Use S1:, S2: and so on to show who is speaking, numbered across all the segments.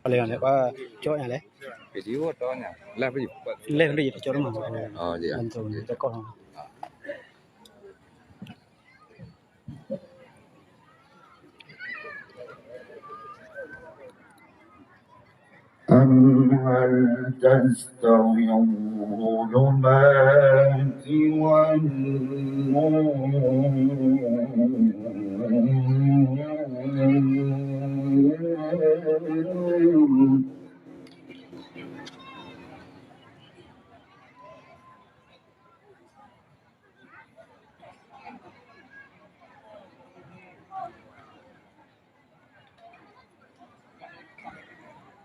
S1: Paling ada apa cowoknya leh?
S2: Video tohnya, lah video.
S1: Leh udah jadi cowok mah.
S2: Oh iya.
S1: Bantu tekok.
S3: أم هل تستوي الظلمات والنور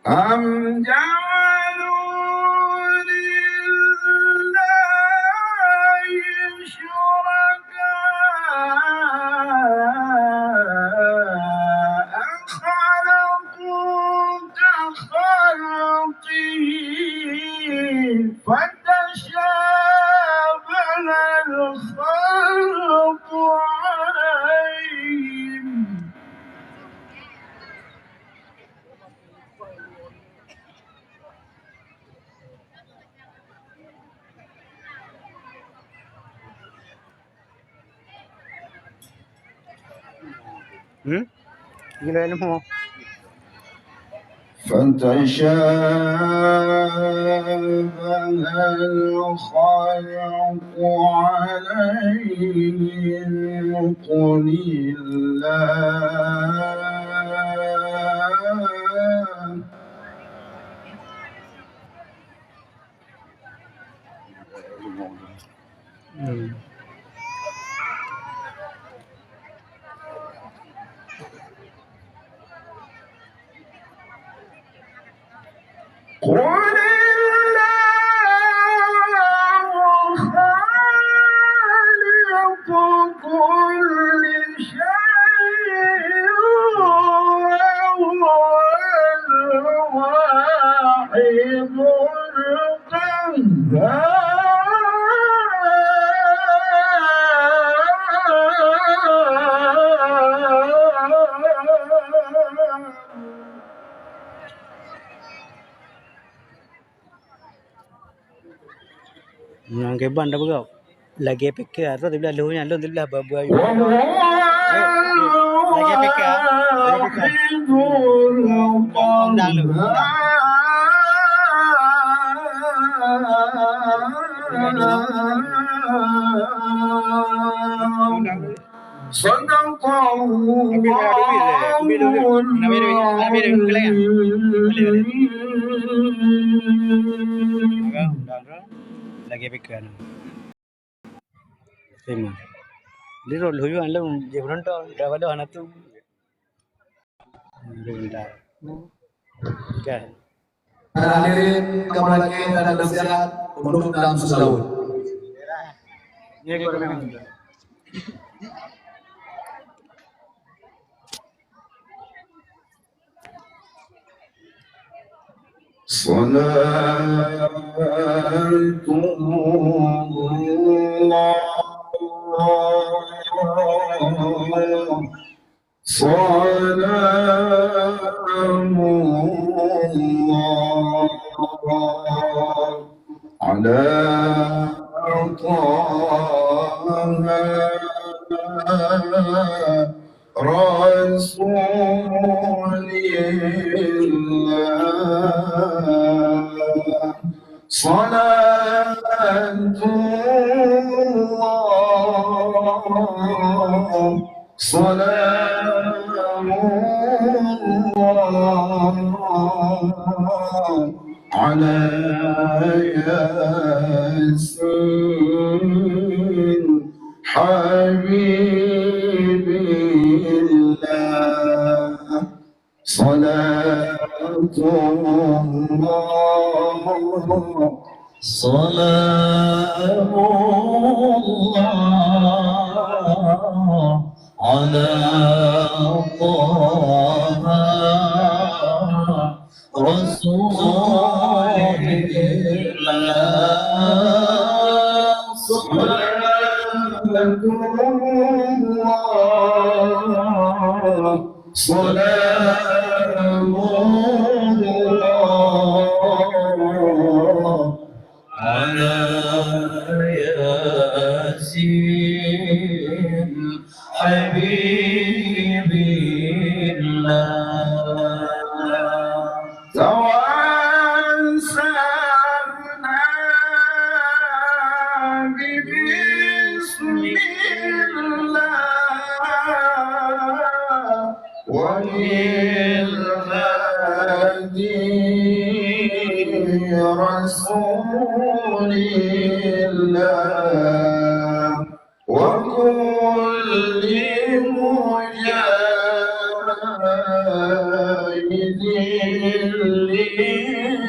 S3: أم جعلوا لله شركاء خلقوا كخلقه فتشابه الخلق عليهم
S1: Gila ilmu.
S3: فتشابه الخلق عليهم قل الله قل الله خالق كل شيء وهو الواحد
S1: Yang keban dah berau. Lagi PK atau tiba luhnya lu tiba babu ayu. Lagi PK. Undang lu. Lagi PK. Terima. Dia roll hujan lu jebron tu dah ada anak tu. Bentar. Kan.
S4: Hadirin kembali lagi dan bersiap untuk dalam sesaut.
S1: Ini gua memang.
S3: صلاة الله سلام الله على طه رسول الله صلاة الله سلام الله على ياسين حبيب الله صلاة الله سلام الله على طه رسول الله صلاة الله سلام الله توسلنا ببسم الله وبالهدي رسول الله وكل مجاهد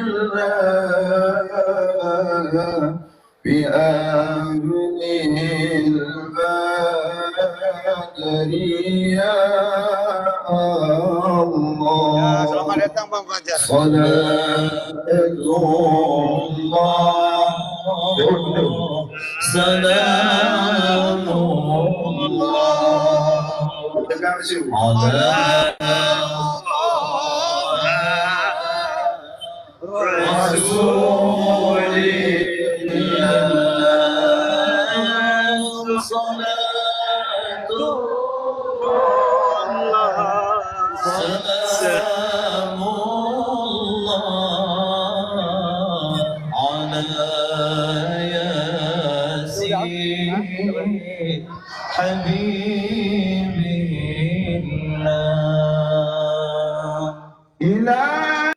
S3: لله بأهل البدر يا الله.
S1: Selamat datang Bang Fajar.
S3: صلاة الله سلام الله على رسول الله صلاة الله سلام الله على ياسين حبيب الله إلهي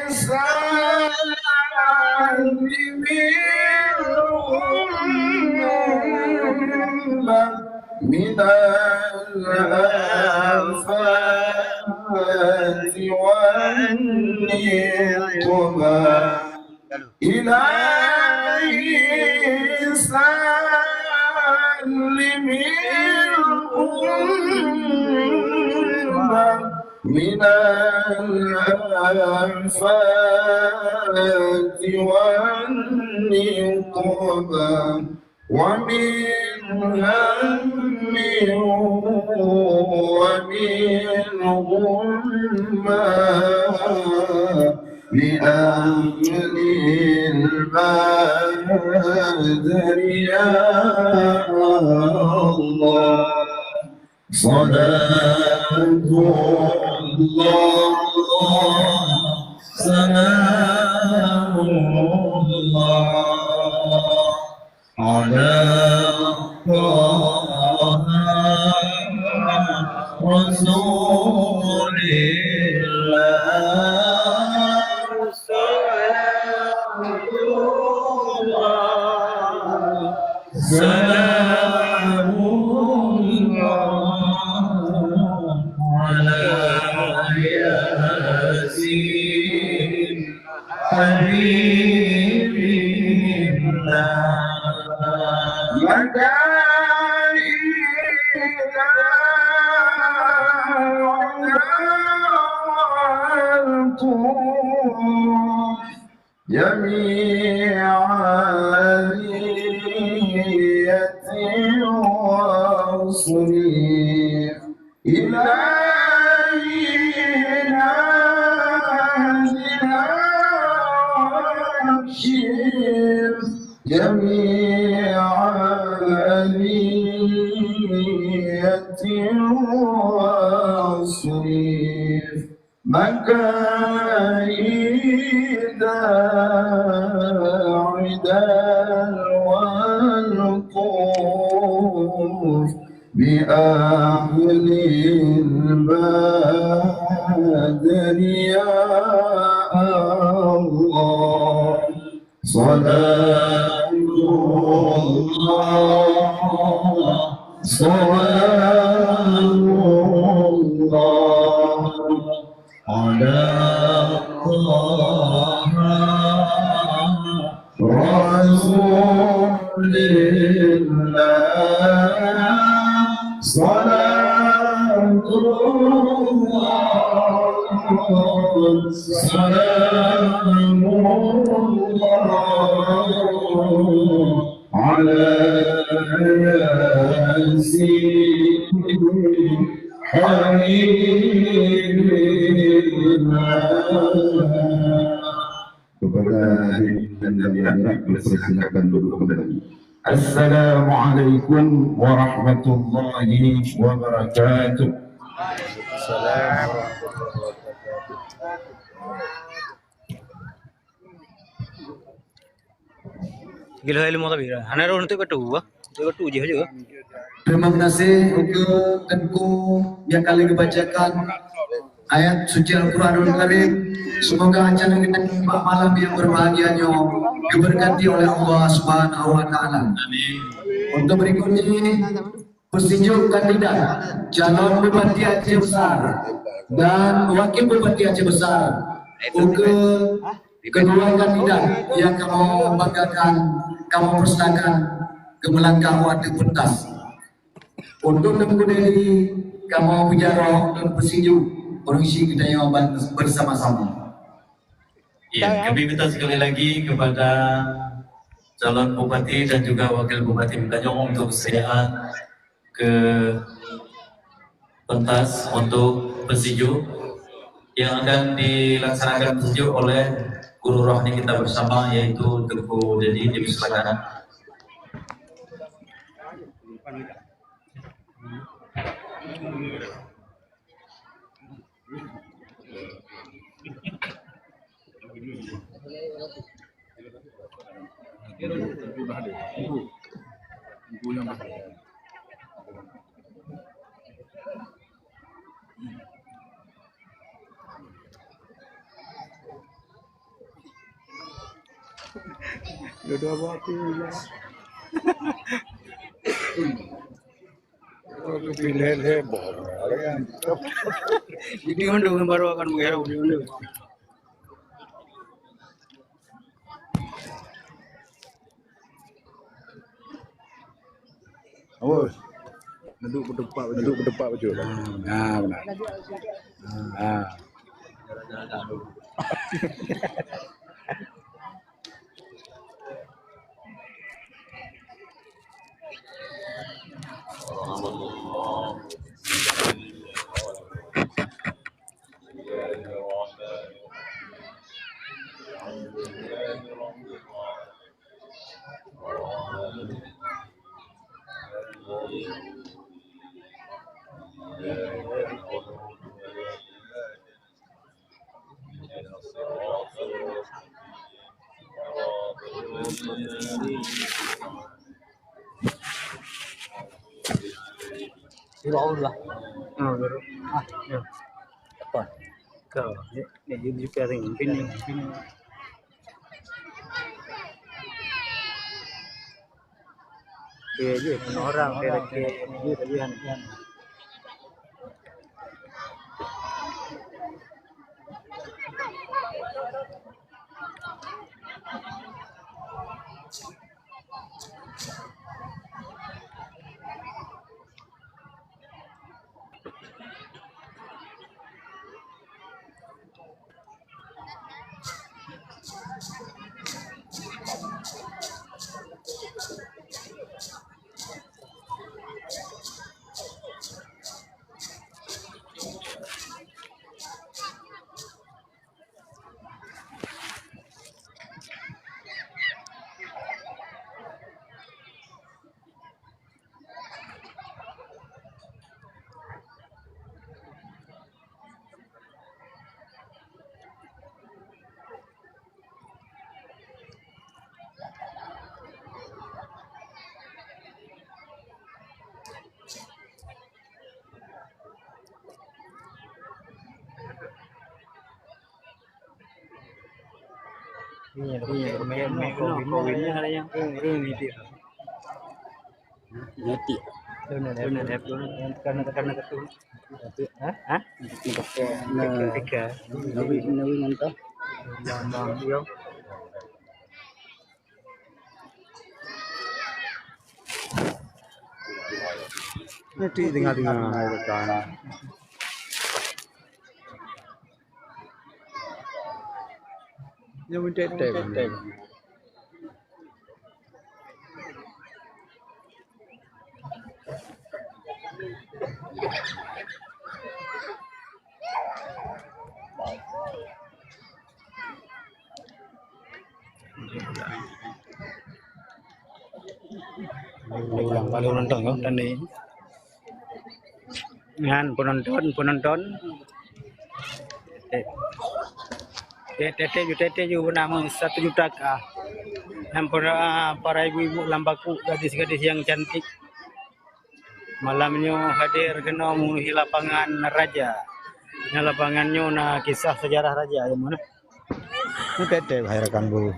S3: سلم من الآفات والنقمة إلهي سلم الأمة من الآفات والنقمة ومن هم ومن غمة لأهل البدر يا الله صلاة الله سلام الله على طه رسول الله سلام الله على ياسين حبيب الله مدائنا جميع نية وصريف إلهي نازلنا أكشف جميع نية وصريف مكايد عدا والطوف بأهل البدر يا الله صلاة الله صلاة الله على طه رسول الله صلاة الله سلام الله على ياسين حبيبنا. Assalamualaikum warahmatullahi wabarakatuh.
S1: Gila ilmu tapi ya. Hanya orang itu ketu je juga.
S4: Terima kasih ke Tengku yang kali dibacakan ayat suci Al-Quranul Karim. Semoga acara kita malam yang berbahagianya diberkati oleh Allah Subhanahu wa taala. Untuk berikutnya petunjuk kandidat calon Bupati Aceh Besar dan Wakil Bupati Aceh Besar. Untuk kedua kandidat yang kamu banggakan, kamu persilakan ke belakang wadah pentas. Untuk Tengku kamu bicara dan petunjuk mengisi kita yang bersama-sama.
S5: Ya, kami minta sekali lagi kepada calon bupati dan juga wakil bupati Tanjung untuk kesediaan ke pentas untuk pesinju yang akan dilaksanakan pesinju oleh guru rohani kita bersama yaitu Tengku Dedi di sebelah kanan.
S1: Jadi yang baru akan mengharap di
S2: Awas. Duduk berdepak betul. Nah, benar. Ah.
S1: Baru lah. Baru. Ya. Apa? Kau ni jadi pairing pin. Dia je orang pairing dia tadi kan. Ini main kawinnya ada yang ini nanti benar karena ketul hah tiga nawi mantap lambang dia nanti tengah-tengah sana yang mendetek ulang nonton kan dan ini Dengan penonton. Tete juga nama 1 juta kah. Dan para ibu-ibu lambaku, gadis-gadis yang cantik. Malamnya hadir kena memenuhi lapangan raja. Ini lapangannya kisah sejarah raja. Yang mana? Ini tete bahaya rekan bu.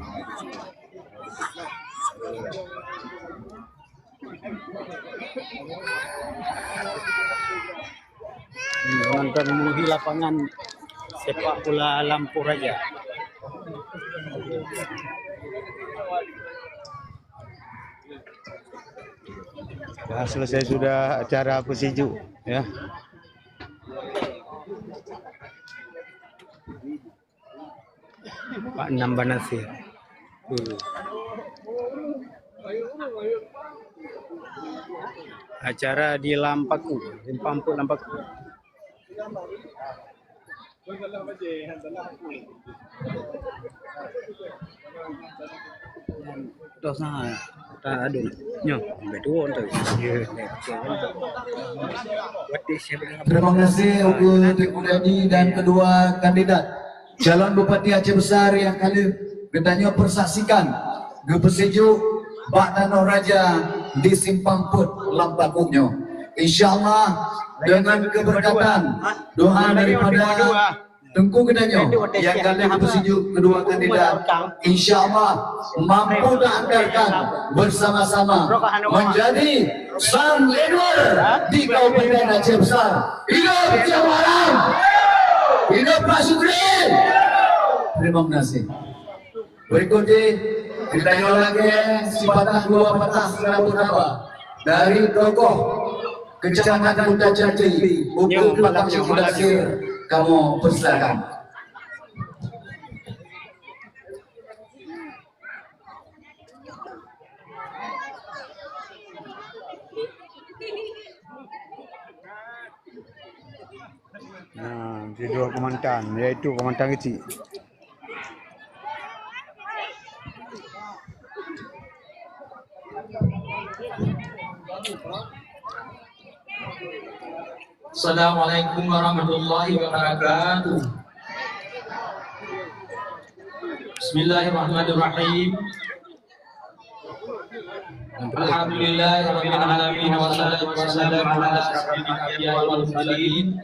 S1: Menonton memenuhi lapangan sepak bola lampu raja.
S2: Nah, selesai sudah acara pesiju ya.
S1: Pak Nambah Nasir. Acara di Lampaku, Lampaku. Terus tak ada nyo betul tu.
S4: Terima kasih untuk Ibu Dedi dan kedua kandidat calon Bupati Aceh Besar yang kali gedanya persaksikan Gepesejuk Bak Danau Raja di Simpang Put Lampakuknya. Insyaallah dengan keberkatan doa daripada Tengku Gedanya yang kali Gepesejuk kedua kandidat, insyaallah mampu diantarkan bersama-sama menjadi sang leader di Kabupaten Aceh Besar. Hidup Jamaran, hidup Pak Sukri. Terima kasih. Berikutnya kita lagi sepatah dua patah serabut apa dari tokoh Kecamatan Kuta Jati, Bukit Patang Mudasir, kamu persilakan.
S2: Nah, di dua komandan, yaitu komandan kecil.
S5: Assalamualaikum warahmatullahi wabarakatuh. Bismillahirrahmanirrahim. Alhamdulillahirabbil alamin wassalatu wassalamu ala asyrofil anbiya'i wal mursalin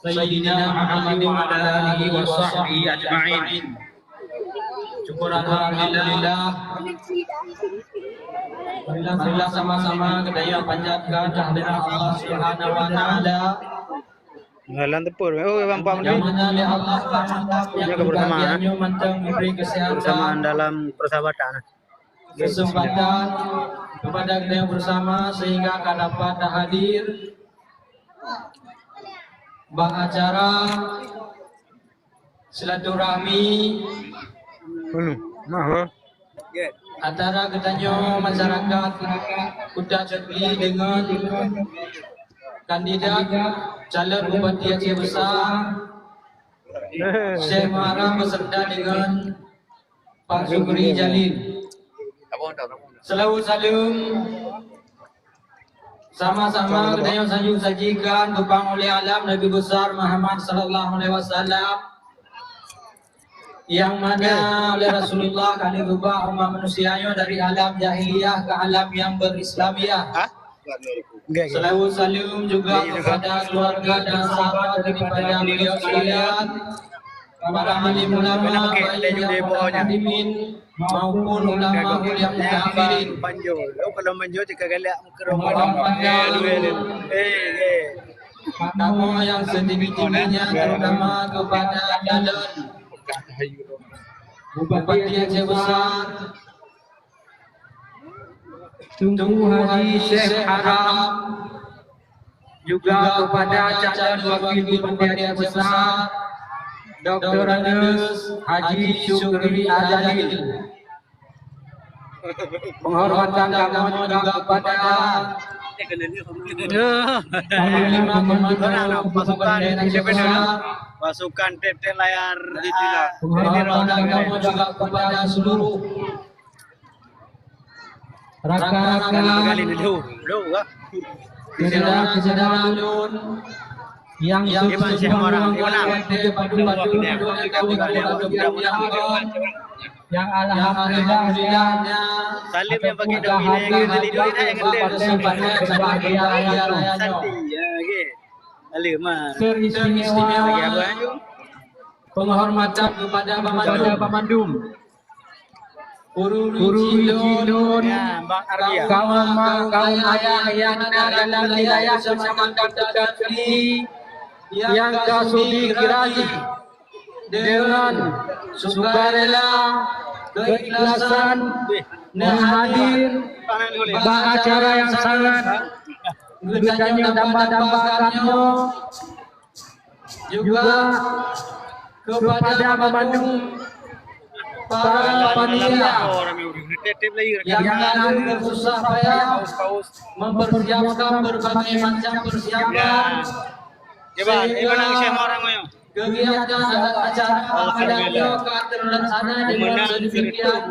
S5: sayyidina Muhammadin wa ala alihi wa sahbihi ajma'in. Syukur alhamdulillah. Marilah sama-sama kita panjatkan kehadiran Allah Subhanahu wa taala.
S1: Jalan tepur. Oh, Bang Pam
S5: Yang mana oleh Allah yang kebersamaan mantap memberi
S1: bersamaan
S5: kesehatan
S1: dalam persahabatan.
S5: kesempatan kepada kita yang bersama sehingga akan dapat hadir acara silaturahmi antara ketanyo masyarakat Kuta Jati dengan kandidat calon Bupati Aceh Besar Syekh Muharram beserta dengan Pak Sukri Jalil. Selalu salam sama-sama ketanyo sanjung sajikan tupang oleh alam Nabi besar Muhammad sallallahu alaihi wasallam yang mana oleh Rasulullah kali berubah umat manusianya dari alam jahiliyah ke alam yang berislamiyah. Selalu salam juga kepada keluarga dan sahabat daripada beliau sekalian, para alim ulama, hadimin maupun ulama yang mutaakhirin. Tamu yang setinggi-tingginya terutama kepada calon Bupati Aceh Besar Tunku Haji Syekh Haram, juga kepada calon wakil Bupati Aceh Besar Dr. Andes Haji Syukri Jalil. Penghormatan kami juga kepada Panglima Komando Pasukan Aceh Besar,
S1: pasukan tete layar
S5: penghormatan kami juga kepada seluruh rakan-rakan saudara-saudara Lun yang yang alhamdulillahnya
S1: Salim yang pakai daun ini yang tidur yang Salim mah
S5: teristimewa penghormatan kepada Pemandum Guru Cilun,
S1: Bang Ardia,
S5: kaum ayah yang ada dalam wilayah Kecamatan Tegakri yang kasudi kirani dengan sukarela keikhlasan hadir pada acara yang sangat bertanya tambah-tambahkannya juga kepada Pemandum para panitia yang hadir bersusah payah mempersiapkan berbagai macam persiapan kegiatan acara adanya terlaksana dengan sedemikian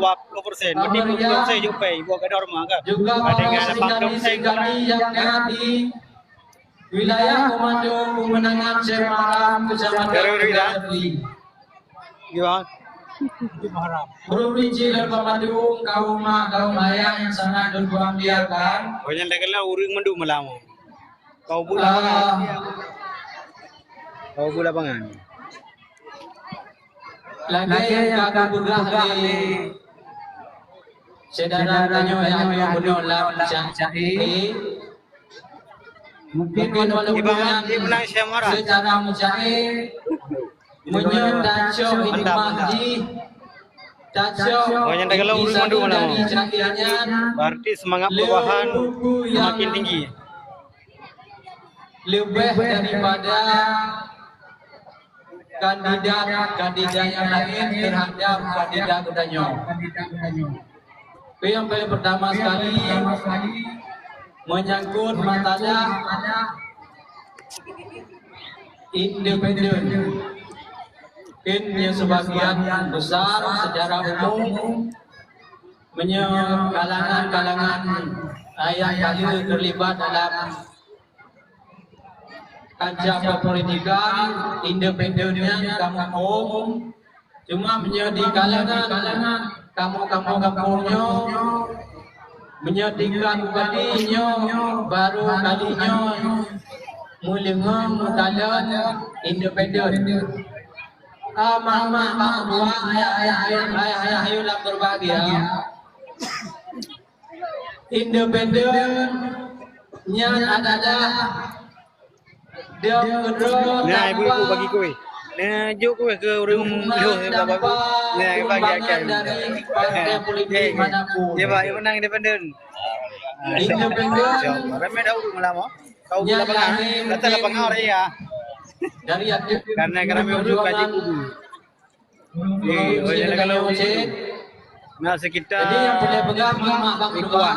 S5: juga sekali yang ada di wilayah Komando Pemenangan Semarang Kecamatan Tegakri. Guru Cilun Pemandung kaum ayah yang sangat berbahagiakan.
S1: Banyak dah uring mandu melamu. Kau lapangan.
S5: Lagi yang kakak di saudara tanyo yang menolak cari. Mungkin walaupun secara mucair menyatakan hikmahji
S1: Banyak dah uring mandu melamu. Berarti semangat perubahan semakin tinggi.
S5: Lebih daripada kandidat yang lain terhadap kandidat udanyo. Yang paling pertama sekali menyangkut masalah independen. Yang sebagian besar secara umum kalangan ayah kali terlibat dalam kancah politikan independennya kamu umum cuma menjadi kalangan kampungnya menyedihkan kalinya baru kalinya mulia kalian independen. Mama dua ayah yang berbahagia independennya adalah
S1: Nah, ibu bagi kue. Nah, jauh kue ke urung bapak. Nah, bagi akan. Ya pak, yang menang independen. Ramai dah urung lama. Kau lapangan, kata lapangan orang ya. Karena kami urung kaji kubu. Kalau nah sekitar.
S5: Jadi yang boleh pegang mak bang berdua.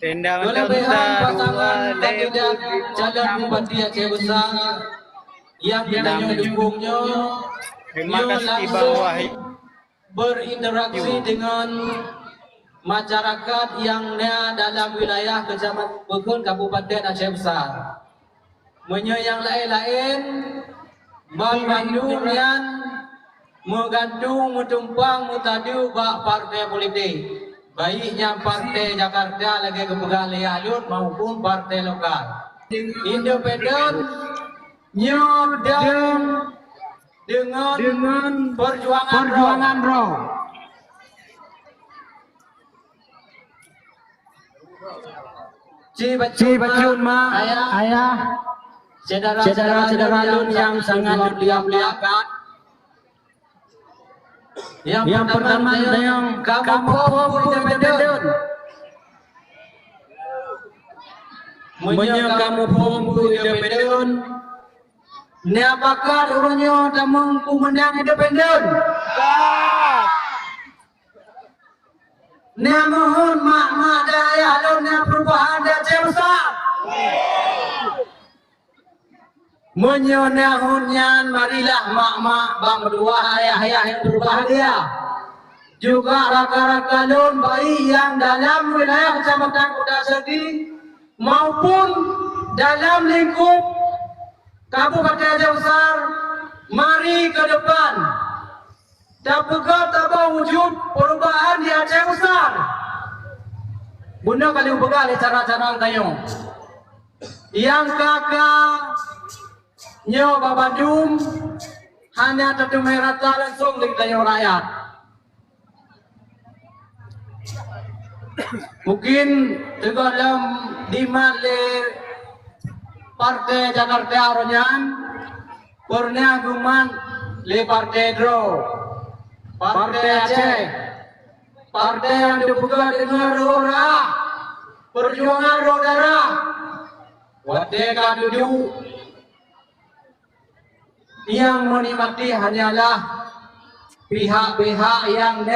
S1: Tenda
S5: Boleh behan pasangan kandidat calon bupati Aceh Besar yang didukungnya langsung berinteraksi dengan masyarakat yang dalam wilayah Kecamatan Kabupaten Aceh Besar. Yang lain-lain Bandung yang menggantung, mutumpang, mutadu bak partai politik. Baiknya partai Jakarta lagi kepegang Lealut maupun partai lokal. Independen nyodang dengan perjuangan roh. Cibacun ma ayah saudara-saudara Lun yang sangat dimuliakan. Yang pertama yang kamu independen. Kamu independen. Ni apakah urunyo tamang kumandang independen? Ni mohon mak daya Lun perubahan dan Aceh Besar. Menyonahunyan marilah mak bang berdua ayah yang berbahagia. Juga raka-raka Lun bayi yang dalam wilayah Kecamatan Kuda Segi maupun dalam lingkup Kabupaten Aceh Besar, mari ke depan dan pegang tabah wujud perubahan di Aceh Besar. Bunda kali pegang cara-cara tayo. Yang kakak nyo babadum hanya tertumai rata langsung dari tayo rakyat. Mungkin dalam dimat le Partai Jakarta Aronyan, pernah guman le Partai Dro, Partai Aceh, Partai yang dibuka dengan roda, perjuangan rodara, Wadeka duduk yang menikmati hanyalah pihak-pihak yang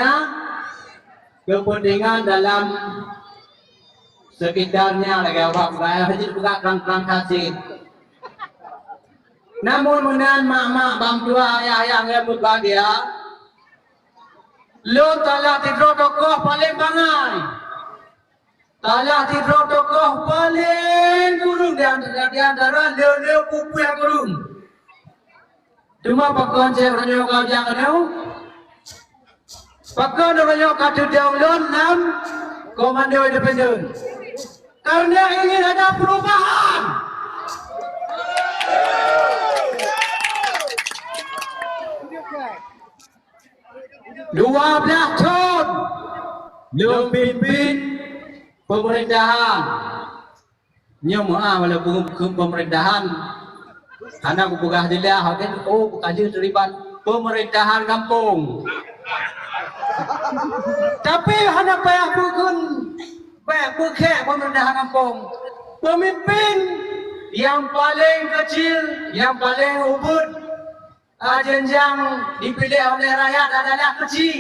S5: kepentingan dalam sekitarnya lagi awak saya hanya juga kerang-kerang kasih. Namun menan mak-mak bangtua ayah yang berbahagia, lo telah tidur tokoh paling bangai, telah tidur tokoh paling kurung di antara leo pupu yang kurung. Cuma pakuan saya orang kau jangan tahu. Pakuan orang kau download 6 komando independen. Karena ingin ada perubahan. Dua belas tahun belum pimpin pemerintahan. Nyamu walaupun pemerintahan anak bugah dia hakin kaji terlibat pemerintahan kampung. Tapi anak payah bukan payah pemerintahan kampung. Pemimpin yang paling kecil, yang paling ubud, jenjang dipilih oleh rakyat adalah kecil.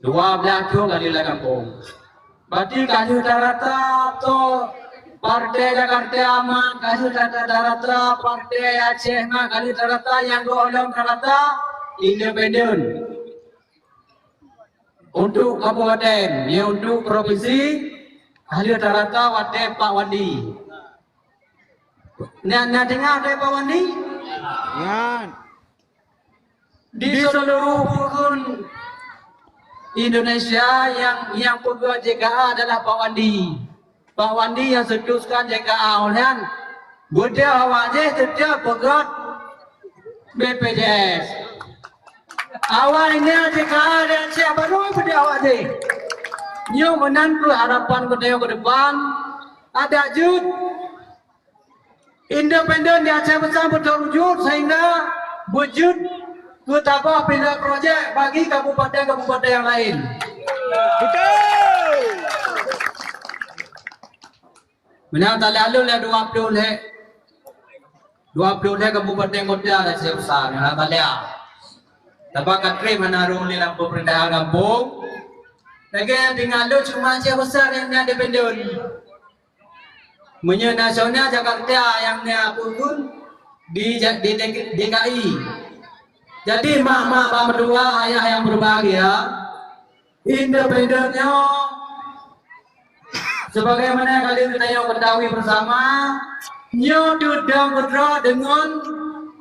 S5: 12 tahun kali lah kampung. Berarti kaji rata atau Partai Jakarta Aman, kaji rata Partai Aceh mah kali rata yang golong rata independen. Untuk kabupaten, ya untuk provinsi, kali rata Wate Pak Wandi. Nak dengar dari Pak Wandi?
S2: Yan.
S5: Di seluruh pukul Indonesia yang pegang JKA adalah Pak Wandi. Pak Wandi yang seteruskan JKA oleh Buddha awak je setiap pegang BPJS. Awalnya JKA dan siapa dulu Buddha awak je. Nyo menantu harapan kita ke depan ada jud independen di Aceh Besar berwujud sehingga wujud ketambah pindah projek bagi kabupaten-kabupaten yang lain.
S2: Betul.
S5: Benar tak lalu lah 20 kabupaten kota di Aceh Besar. Benar tak lihat. Tapi katri menaruh dalam pemerintahan kampung. Lagi tinggal lu cuma Aceh Besar yang independen. Nasional Jakarta yang pun di DKI. Jadi mak-mak berdua ayah yang berbahagia, independennya sebagaimana kali kita yang ketahui bersama, nyo sudah berdoa dengan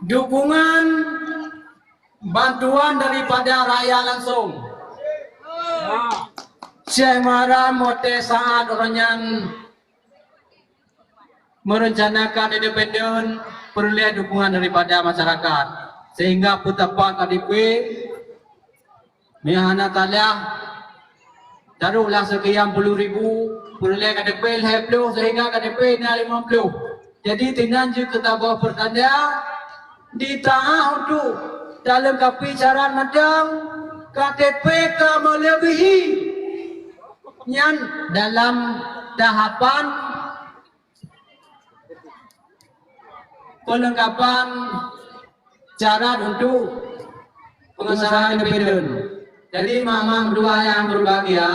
S5: dukungan bantuan daripada rakyat langsung. Syekh Muharram Mote saat orangnya merencanakan independen perlu dukungan daripada masyarakat sehingga petapa KDP mihana talah taruhlah sekian puluh ribu perlu KDP lebih sehingga KDP ni 50. Jadi tinan je ketabah pertanda ditaah untuk dalam kapi cara madang KDP ke melebihi nyan dalam tahapan pelengkapan cara untuk pengusaha independen. Jadi mama berdua yang berbahagia,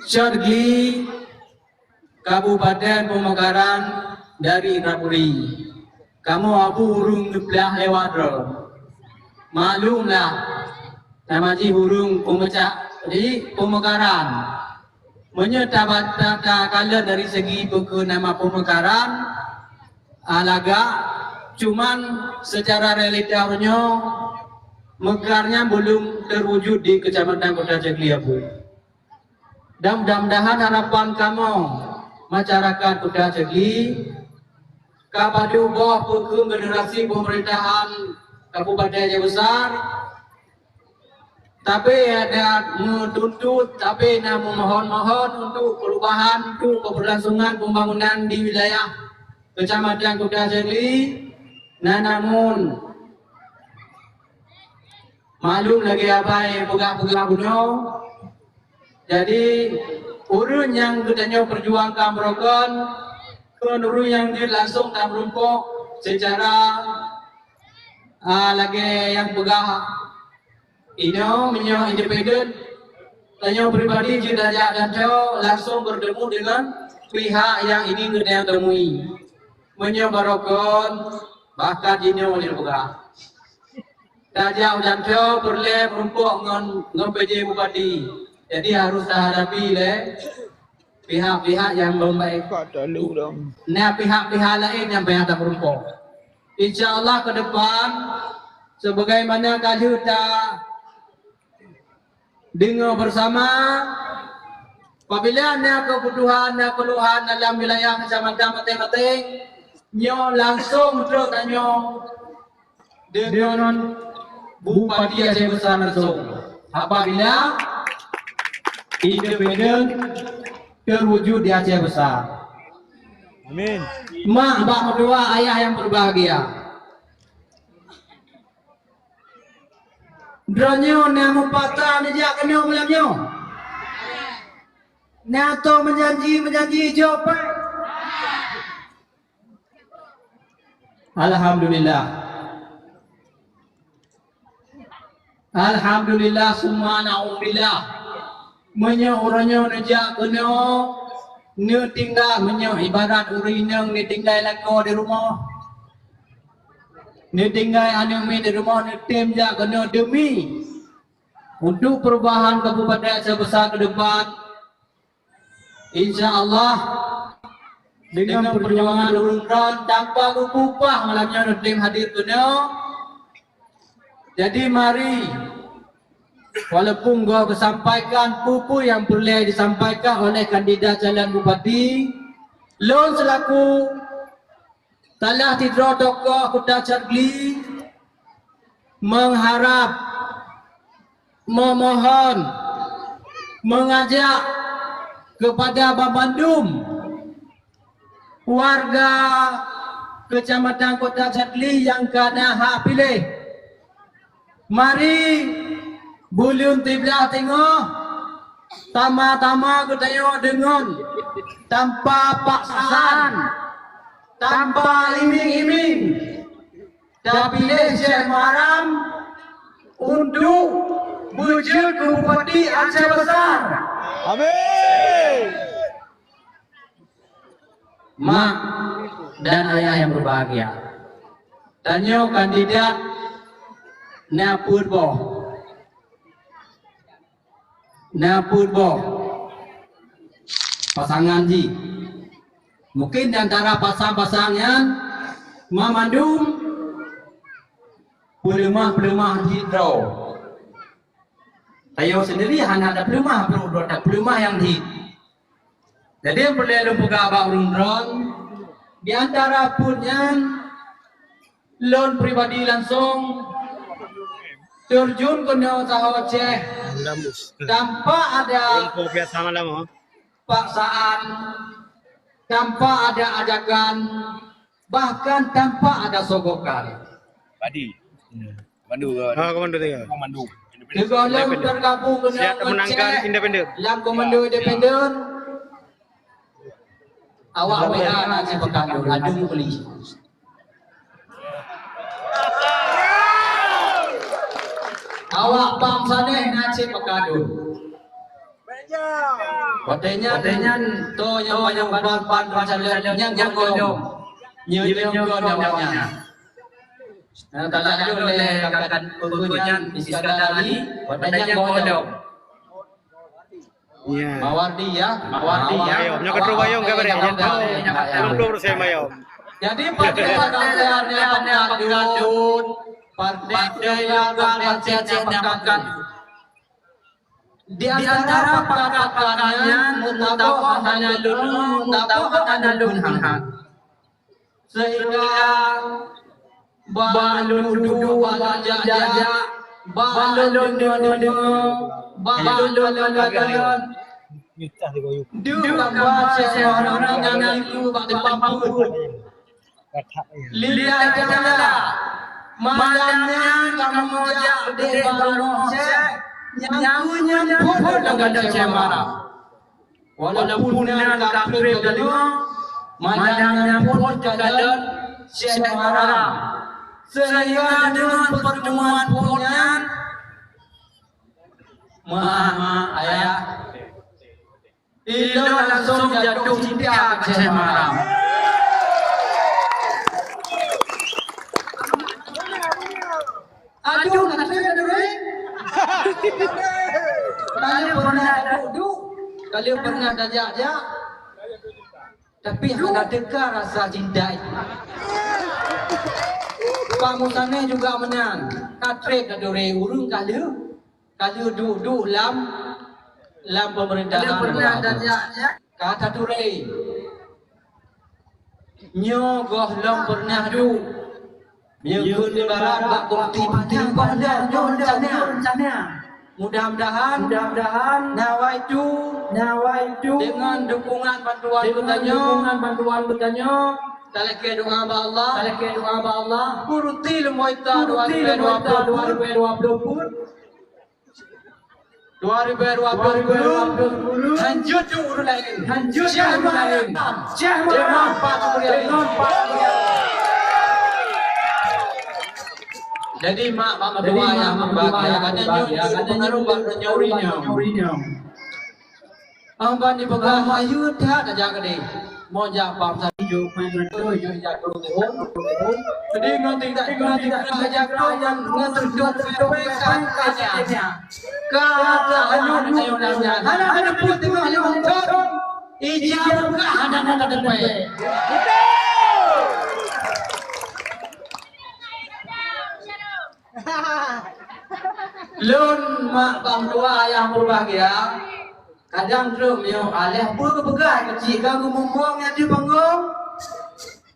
S5: Syargi Kabupaten Pemekaran dari Rapuri. Kamu abu hurung ngebelah lewat roh. Maklumlah, nama ji hurung pemecah di Pemekaran. menyetabat kala dari segi buku nama pemekaran alaga, cuman secara realitanya mekarnya belum terwujud di Kecamatan Kota Cegli. Dan mudah-mudahan harapan kamu masyarakat Kota Cegli kepada bawah buku generasi pemerintahan Kabupaten Aceh Besar, tapi ada menuntut, tapi memohon-mohon untuk perubahan, untuk keberlangsungan pembangunan di wilayah Kecamatan Kota Cegli. Nah, namun maklum lagi apa yang pegang-pegang gunung. Jadi urun yang katanya perjuangkan merokon, urun yang dia langsung tak merumpuk secara lagi yang pegang menyo independen, tanya pribadi jika dan langsung bertemu dengan pihak yang ingin kita temui, menyo barokon bahkan ini oleh pegang. Tajam dan jauh berle merumpuk dengan PJ Bupati. Jadi harus hadapi pihak-pihak yang belum baik. Nah, pihak-pihak lain yang banyak tak merumpuk. Insya Allah ke depan, sebagaimana kali kita dengar bersama, apabila ada kebutuhan dan keluhan dalam wilayah kecamatan masing-masing, nyo langsung terus tanya dengan Bupati Aceh Besar langsung. Apabila independen terwujud di Aceh Besar.
S2: Amin.
S5: Mak, bak kedua, ayah yang berbahagia. Dronyo nama patah nejak kenyo malamnya. Nato menjanji jawab. Alhamdulillah. Alhamdulillah semua na'udillah. Menyo orangnya nejak kenyo ne tinggal menyo ibarat urinang ne tinggal lako di rumah. Ne tinggal anemi di rumah ne tim jak kenyo demi untuk perubahan Kabupaten Aceh Besar ke depan. InsyaAllah dengan perjuangan urun-urun tanpa upah malamnya tim hadir kenyo. Jadi mari, walaupun gua kesampaikan pupu yang boleh disampaikan oleh kandidat calon bupati, lon selaku telah tidro tokoh Kota Cegli mengharap, memohon, mengajak kepada Babandum, warga Kecamatan Kota Cegli yang kena hak pilih. Mari bulun tiblah tengok tama-tama ketanya dengan tanpa paksaan, tanpa iming-iming, tapi Syekh Muharram untuk wujud Bupati Aceh Besar.
S2: Amin.
S5: Mak dan ayah yang berbahagia, tanya kandidat Napurbo pasangan Ji. Mungkin di antara pasang-pasangnya Mamandum pelemah hidro. Tayo sendiri hanya ada pelemah yang hid. Jadi yang perlu buka abang urun di antara punya loan pribadi langsung terjun ke usaha Aceh tanpa ada paksaan, tanpa ada ajakan, bahkan tanpa ada sogokan.
S6: Padi. Komandu.
S2: Komandu tiga.
S6: Komandu.
S5: Segala tergabung
S1: Siap menangkan independen.
S5: Dalam komando independen. Awak WA Aceh Pekandu, adu polisi. Awak bangsa deh Aceh Pekandu. Katanya to yang ban macam yang godong. Nyelem godongnya. Nah, tadi oleh kakak pengunjung di Iskandar Ali, katanya godong.
S1: Iya.
S5: Mawardi ya, Mawardi ya.
S1: Mayom, nya kedua bayong ka bare. Belum keluar saya mayom.
S5: Jadi partai-partainya pengkadun, partai yang pengkadun. Di antara pakat-pakatnya mutabawa hanalun, mutabawa hanalun hang. Sehingga balun dudu, balun jaja, balun dudu, balun galon. Dua baca orang yang itu pada pampun. Lihat jala, malamnya kamu jak de baru yang punya pun dengan cemara. Walaupun yang kafir dulu, malamnya pun jalan cemara. Sehingga dengan pertemuan punya, ayah. Ilo langsung jatuh cinta ke cemara. Aduh, nanti ada duit. Kalian pernah ada duduk, kalian pernah ada jajak, tapi ada dekar rasa cinta. Pamusannya juga menang. Katre kadore urung kalian duduk lam pemerintahan. Kata dure, nyogoh lam pernah duduk. Minggu lebaran bak komiti pada rencana. Mudah-mudahan nawaitu dengan dukungan bantuan bertanya. Talake doa ba Allah. Kuruti lemoita 2020. Hanjut urun lain. Jangan jadi mak berdua yang berbahagia katanya rumah nyurinya. Amban di pegang ayu dah jaga deh. Mau jawab tadi jo main tu jo jaga dulu. Jadi nanti jaga yang ngesedot kan katanya. Kata ayu namanya. Ada putih ayu motor. Ijab ka ada depan. Lun mak berdua yang berbahagia. Kadang drum yo alih pun kepegai kecil kagu mumbung yang di panggung.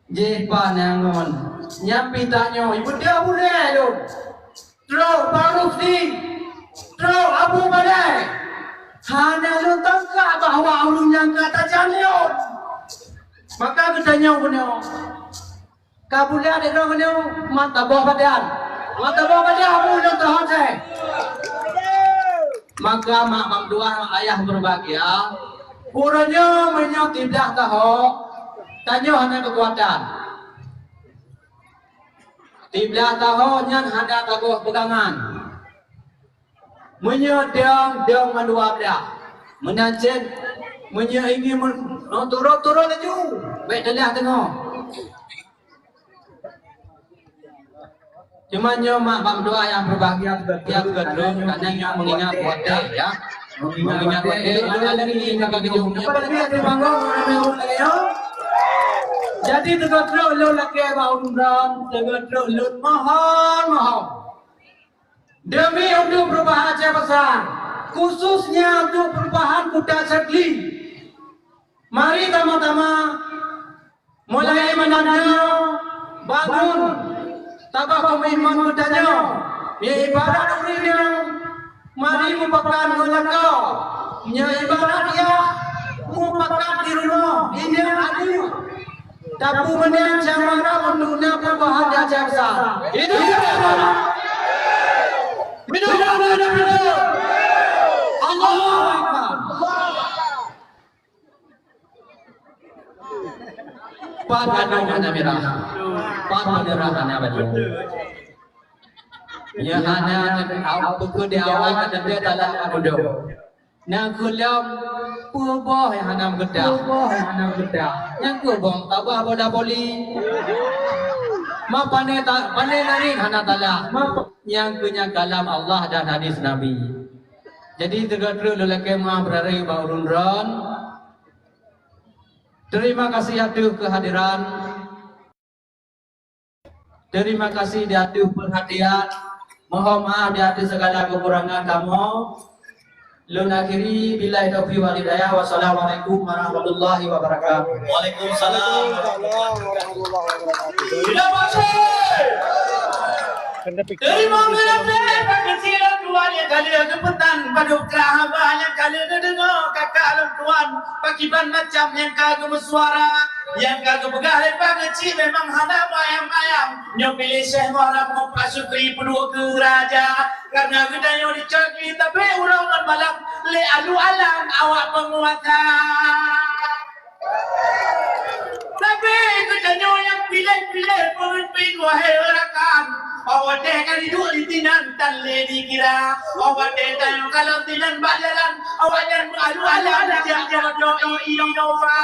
S5: Jepan nangon. Nyampi tanyo ibu dia boleh lun. Terus baru ni. Terus abu badai. Hanya lun tangka bahawa ulun yang kata janyo. Maka ketanya punyo. Kabulnya ada orang punyo mata bawah badan. Mata bawah dia abu yang tahan saya. Maka mak berdua ayah berbahagia. Kurangnya menyok tidak tahu. Tanya hanya kekuatan. Tidak tahu yang hanya tahu pegangan. Menyok dong mendua belah. Menancet. Menyok ingin turun laju. Baik telah tengok. Cuma mak berdua yang berbahagia berbahagia kedua karena yang mengingat kuatnya ya. Mengingat kuatnya ada lagi yang kejauhnya. Pada dia di panggung lagi. Jadi tegak lo lagi bau ran, tegak lo mohon. Demi untuk perubahan Aceh besar, khususnya untuk perubahan Kuta Sedli. Mari sama-sama mulai menanam, bangun. Tabah pemimpin bertanya, ya ibarat dirinya, mari merupakan golongan, ya ibarat dia merupakan di rumah, ini adil. Tapi menang cemara untuk perubahan di Aceh besar. Itu dia. Allahu Akbar. Padahal hanya merah. Padahal hanya baju. Ya hanya aku di awal ada dia dalam adudo. Nang kulam puboh yang hanam gedah. Yang kubong tabah boda boli. Ma pane nari hana tala. Yang punya kalam Allah dan hadis Nabi. Jadi tegak-tegak lelaki mah berari baurun-ron. Terima kasih atuh kehadiran. Terima kasih di atuh perhatian. Mohon maaf di atuh segala kekurangan kamu. Lun akhiri billahi taufiq wal hidayah. Wassalamualaikum warahmatullahi wabarakatuh. Waalaikumsalam warahmatullahi wabarakatuh. Tidak masuk. Terima kasih kecilan tuan yang kali kepetan pada kerahabannya kali dengar kakak alam tuan pakiban macam yang kagak bersuara yang kagak begah pangeci memang hana bayang-bayang nyo pilih Syekh Muhammad mau pasukri pedua ke raja karena gedanya dicaki tapi urangan malam le alu alam awak penguatan tapi gedanya yang pilih-pilih pemimpin wahai rakan awak deh kan hidup di tinan tan le dikira awak deh tan kalau tinan bajalan awak jangan alu-alu jangan jodoh Innova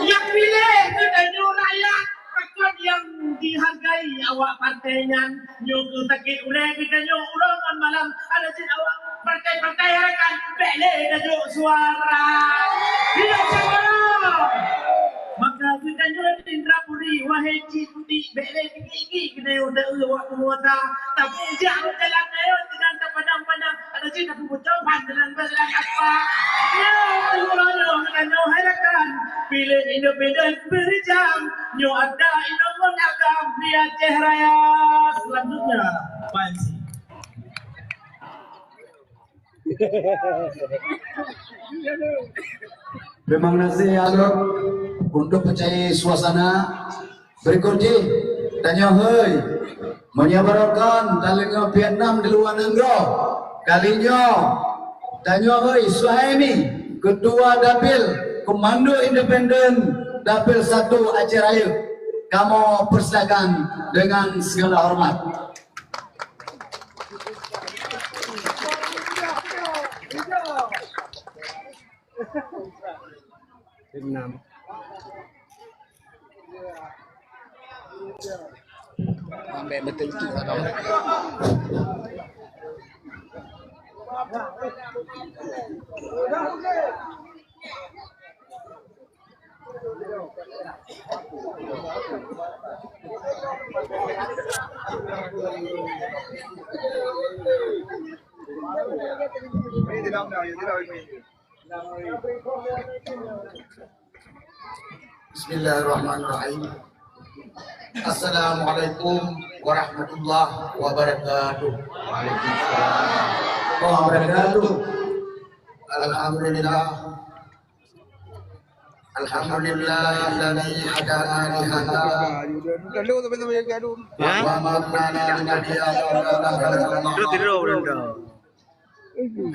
S5: yang pilih gedanya rakyat rakyat yang dihargai awak partainya nyuku sakit ulai gedanya ulangan malam ada sih awak partai-partai rakan bele gedanya suara hidup suara maka kita jual Indra Puri wahai cinti bele tinggi kena udah awak muda tapi jangan jalan ayo tidak padang-padang ada sih tapi bucoban dengan berlang apa ya Allah kena harakan pilih independen berjam nyo ada Indonesia agam di Aceh Raya selanjutnya Pansi
S4: Memang nasi alok untuk percaya suasana berikutnya tanya hei menyabarkan talinya Vietnam di luar negeri kalinya tanya hei Suhaimi ketua dapil komando independen dapil 1 Aceh Raya kamu persilakan dengan segala hormat.
S6: Sampai betul tu.
S4: Bismillahirrahmanirrahim. Assalamualaikum warahmatullahi wabarakatuh. Waalaikumsalam wabarakatuh. Alhamdulillah. Alhamdulillah alladzi hadana li hadza wa ma kunna linahtadiya lawla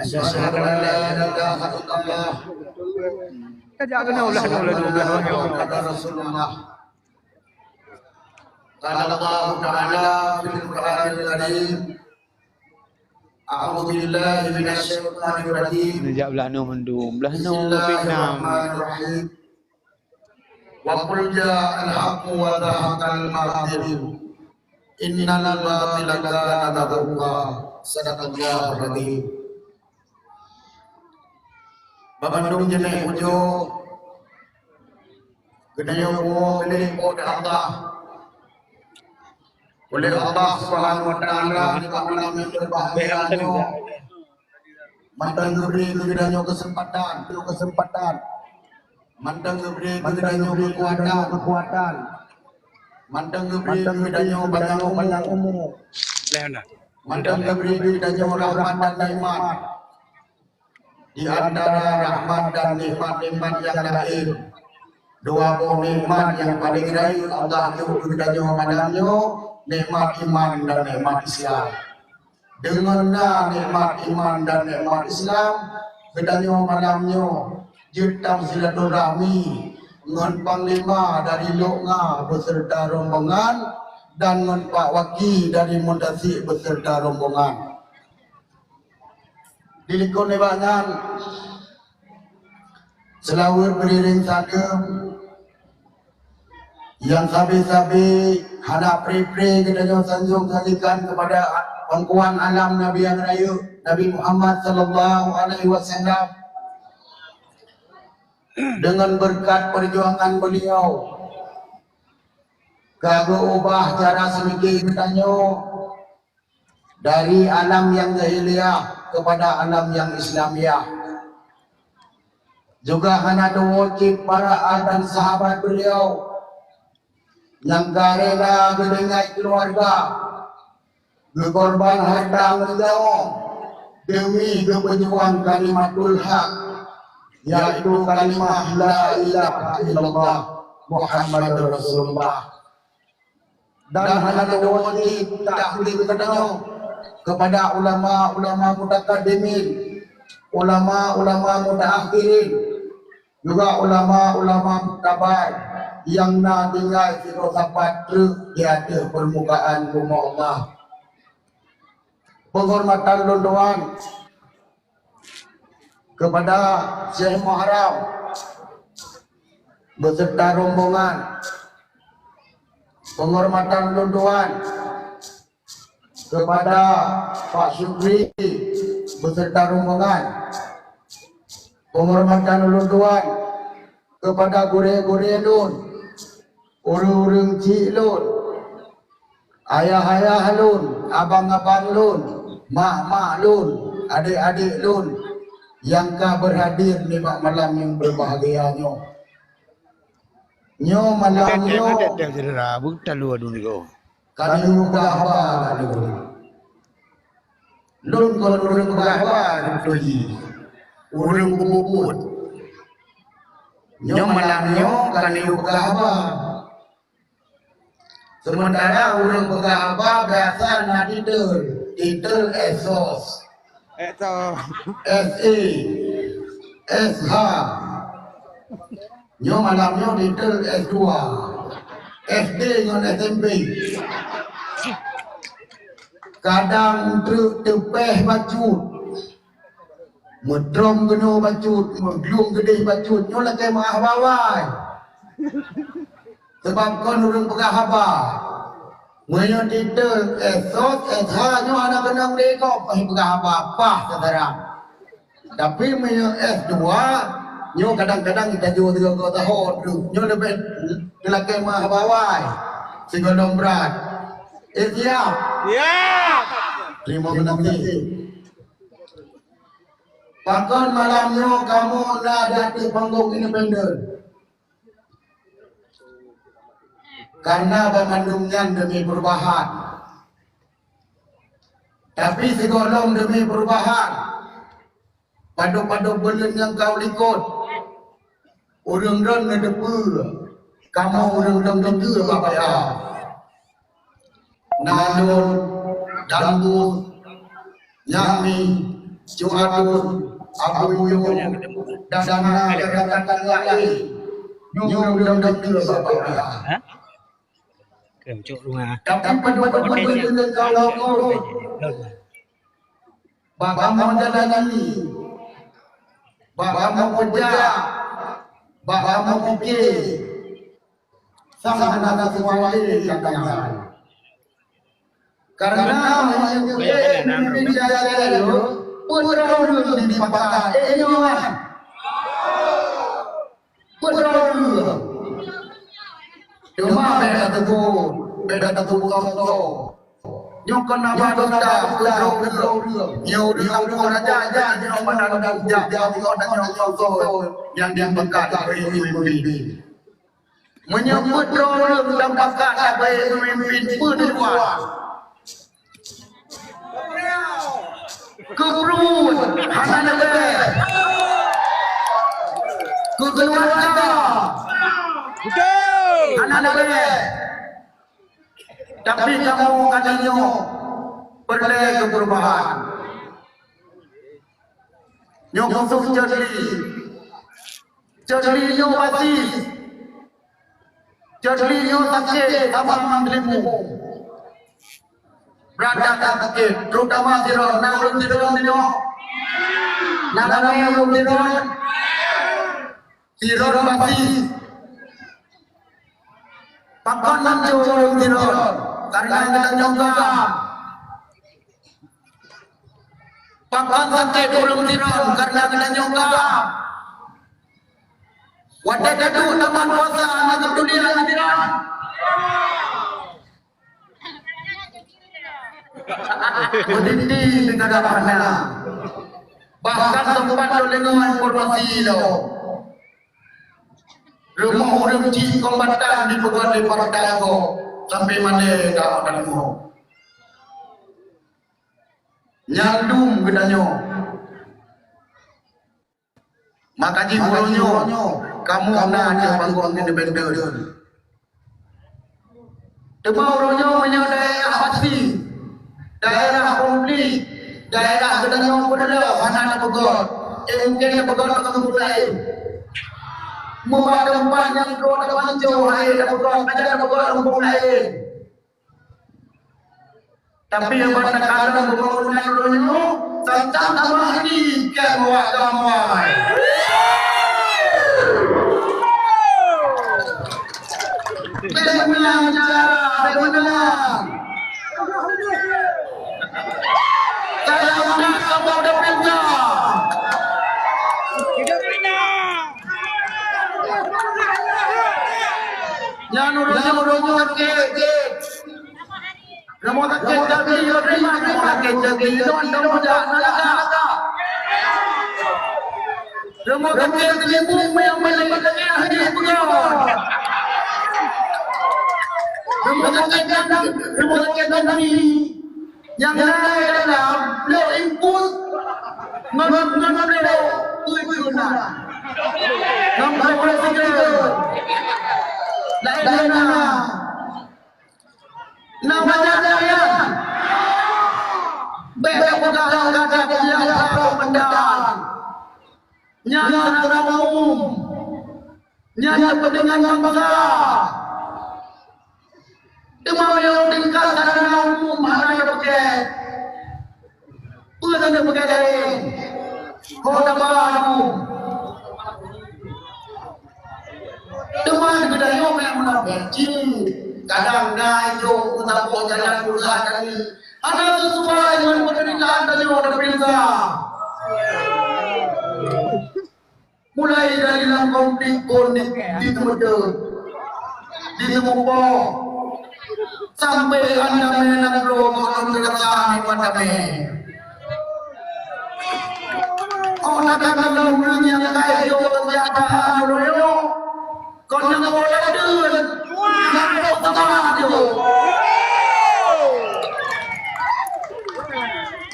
S4: asyhadu an la ilaha illallah Rasulullah. Qala Allah Ta'ala fil Qur'anil Karim A'udzu billahi minasy syaithanir rajim.
S2: Najak belah no mendung, belah no Vietnam.
S4: Wa qul ja'al haqqu wa zahaqal batil. Innal batila kana zahuqa. Sadaqallahul adzim. Babandung jeneng ujo gedenya ko pilih oleh Allah. Oleh Allah Subhanahu wa taala di malam yang berbahagia Mantang beri gedenya kesempatan. Mantang beri gedenya kekuatan. Mantang beri gedenya panjang umur. Mantang beri gedenya rahmat dan nikmat. Di antara rahmat dan nikmat-nikmat yang lain, dua nikmat yang paling raih Allah itu malamnya nikmat iman dan nikmat Islam. Denganlah nikmat iman dan nikmat Islam, bedanya malamnya jetang silaturahmi ngan panglima dari Loknga beserta rombongan dan ngan Pak Waki dari Mundasik beserta rombongan. Dilikon lebangan selawur beriring sadem yang sabi-sabi hadap pri-pri kita sanjung sajikan kepada pangkuan alam Nabi yang Rayu Nabi Muhammad sallallahu alaihi wasallam dengan berkat perjuangan beliau kagak ubah cara semikir bertanya dari alam yang jahiliyah kepada alam yang Islamiah. Juga hanya wajib para dan sahabat beliau yang rela gedengai keluarga, berkorban harta beliau demi keperjuangan kalimatul haq, yaitu kalimah la ilaha illallah Muhammadur Rasulullah. Dan hanya wajib tahlil katanya kepada ulama-ulama mutaqaddimin, ulama-ulama mutaakhirin, juga ulama-ulama mutabar yang nak tinggal di tempat di atas permukaan bumi Allah. Penghormatan lunduan kepada Syekh Muharram beserta rombongan. Penghormatan lunduan kepada Pak Syukri beserta rombongan. Penghormatan lunduan kepada gure-gure lun, urung-urung cik lun, ayah-ayah lun, abang-abang lun, mak-mak lun, adik-adik lun yang berhadir di malam yang berbahagianya. Nyo malam nyo kali muka apa lun kalau urang muka apa urang kubut nyo malam nyo kali muka apa sementara urang muka apa biasa na titel esos SE SH nyo malamnya titel S2 SD dengan SMP kadang tepeh bacut medrom geno bacut medlung gede bacut nyo lagi mah bawai sebab kon urang pegah apa menyo titel esos SH nyo ada kenang dekok pegah apa sekarang tapi menyo S2 nyo kadang-kadang kita jual 3 tahun nyo lebih lelaki mah bawai sigolong berat siap terima kasih bahkan malam nyo kamu ada di panggung independen karena pemandungan demi perubahan tapi sigolong demi perubahan padu-padu belen yang kau likut orang-orang ngedepu kamu orang-orang depu apa ya nadun dambut nyami cuadun abuyung dana katakan lain orang-orang depu apa ya
S1: Kemcuk rumah.
S4: tapi padu-padu belen kalau kau bapak mau jalani bapak mau kerja bapak mau pikir sama anak semua ini yang tangan karena memimpin jalan itu putra dulu di patah jangan putra dulu cuma beda teguh kau nyokon apa dosa putra nyau raja nyau mana yang dia bekat dari pemimpin menyebut orang yang bekat dari pemimpin berdua keperluan hanya kekeluarga anak-anak tapi kamu katanya perlu perubahan nyokong jadi nyo pasti jadi nyo sakit sama mandrimu berada sakit terutama siro nalung siro nyo nalung siro pasti pakan nanti siro karena kita nyongkam Papan santai turun tiron karena kena nyoga. Wadah dadu taman puasa anak dunia hadiran. Berdiri dengan apa? Bahkan tempat dengan informasi lo. Rumah orang cik kombatan di berbagai partai ko sampai mana tak akan mo. Nyandung gedanyo. Maka di buronyo kamu nak ada panggung independen. Demau ronyo menyadai pasti. Daerah konflik, daerah gedanyo pada anak pegot. Mungkin pegot akan mulai. Membawa tempat yang keluar depan jauh air dan pegot, ajar pegot rumput lain. Tapi yang pada kadang pembangunan ronyo, tentang tambah ini kemuat damai. Bagaimana cara? Bagaimana? Saya sudah kamu udah pindah. Yang uronyo ke. Kamu tak jadi yo terima kamu tak jadi don nalaga. Kamu tak jadi yang melengkapi haji pegon. Remote ini yang lain adalah lo input non tujuan nomor presiden lain namanya saya beda kata dia pendapat nyata secara umum nyata pendengar bangsa. Demau yang tinggal karena umum mana yang pakai, bukan yang pakai dari kota baru. Demau kita yang mana benci, kadang dah itu kita buat jalan berusaha kali. Ada sesuai dengan penderitaan dari orang bangsa. Mulai dari dalam konflik di Temudut, di Temupok. Sampai anda menang rogo negara pada me. Oh nak kalau yang kayu terjadi royo, kau yang boleh dulu, yang pertama tu.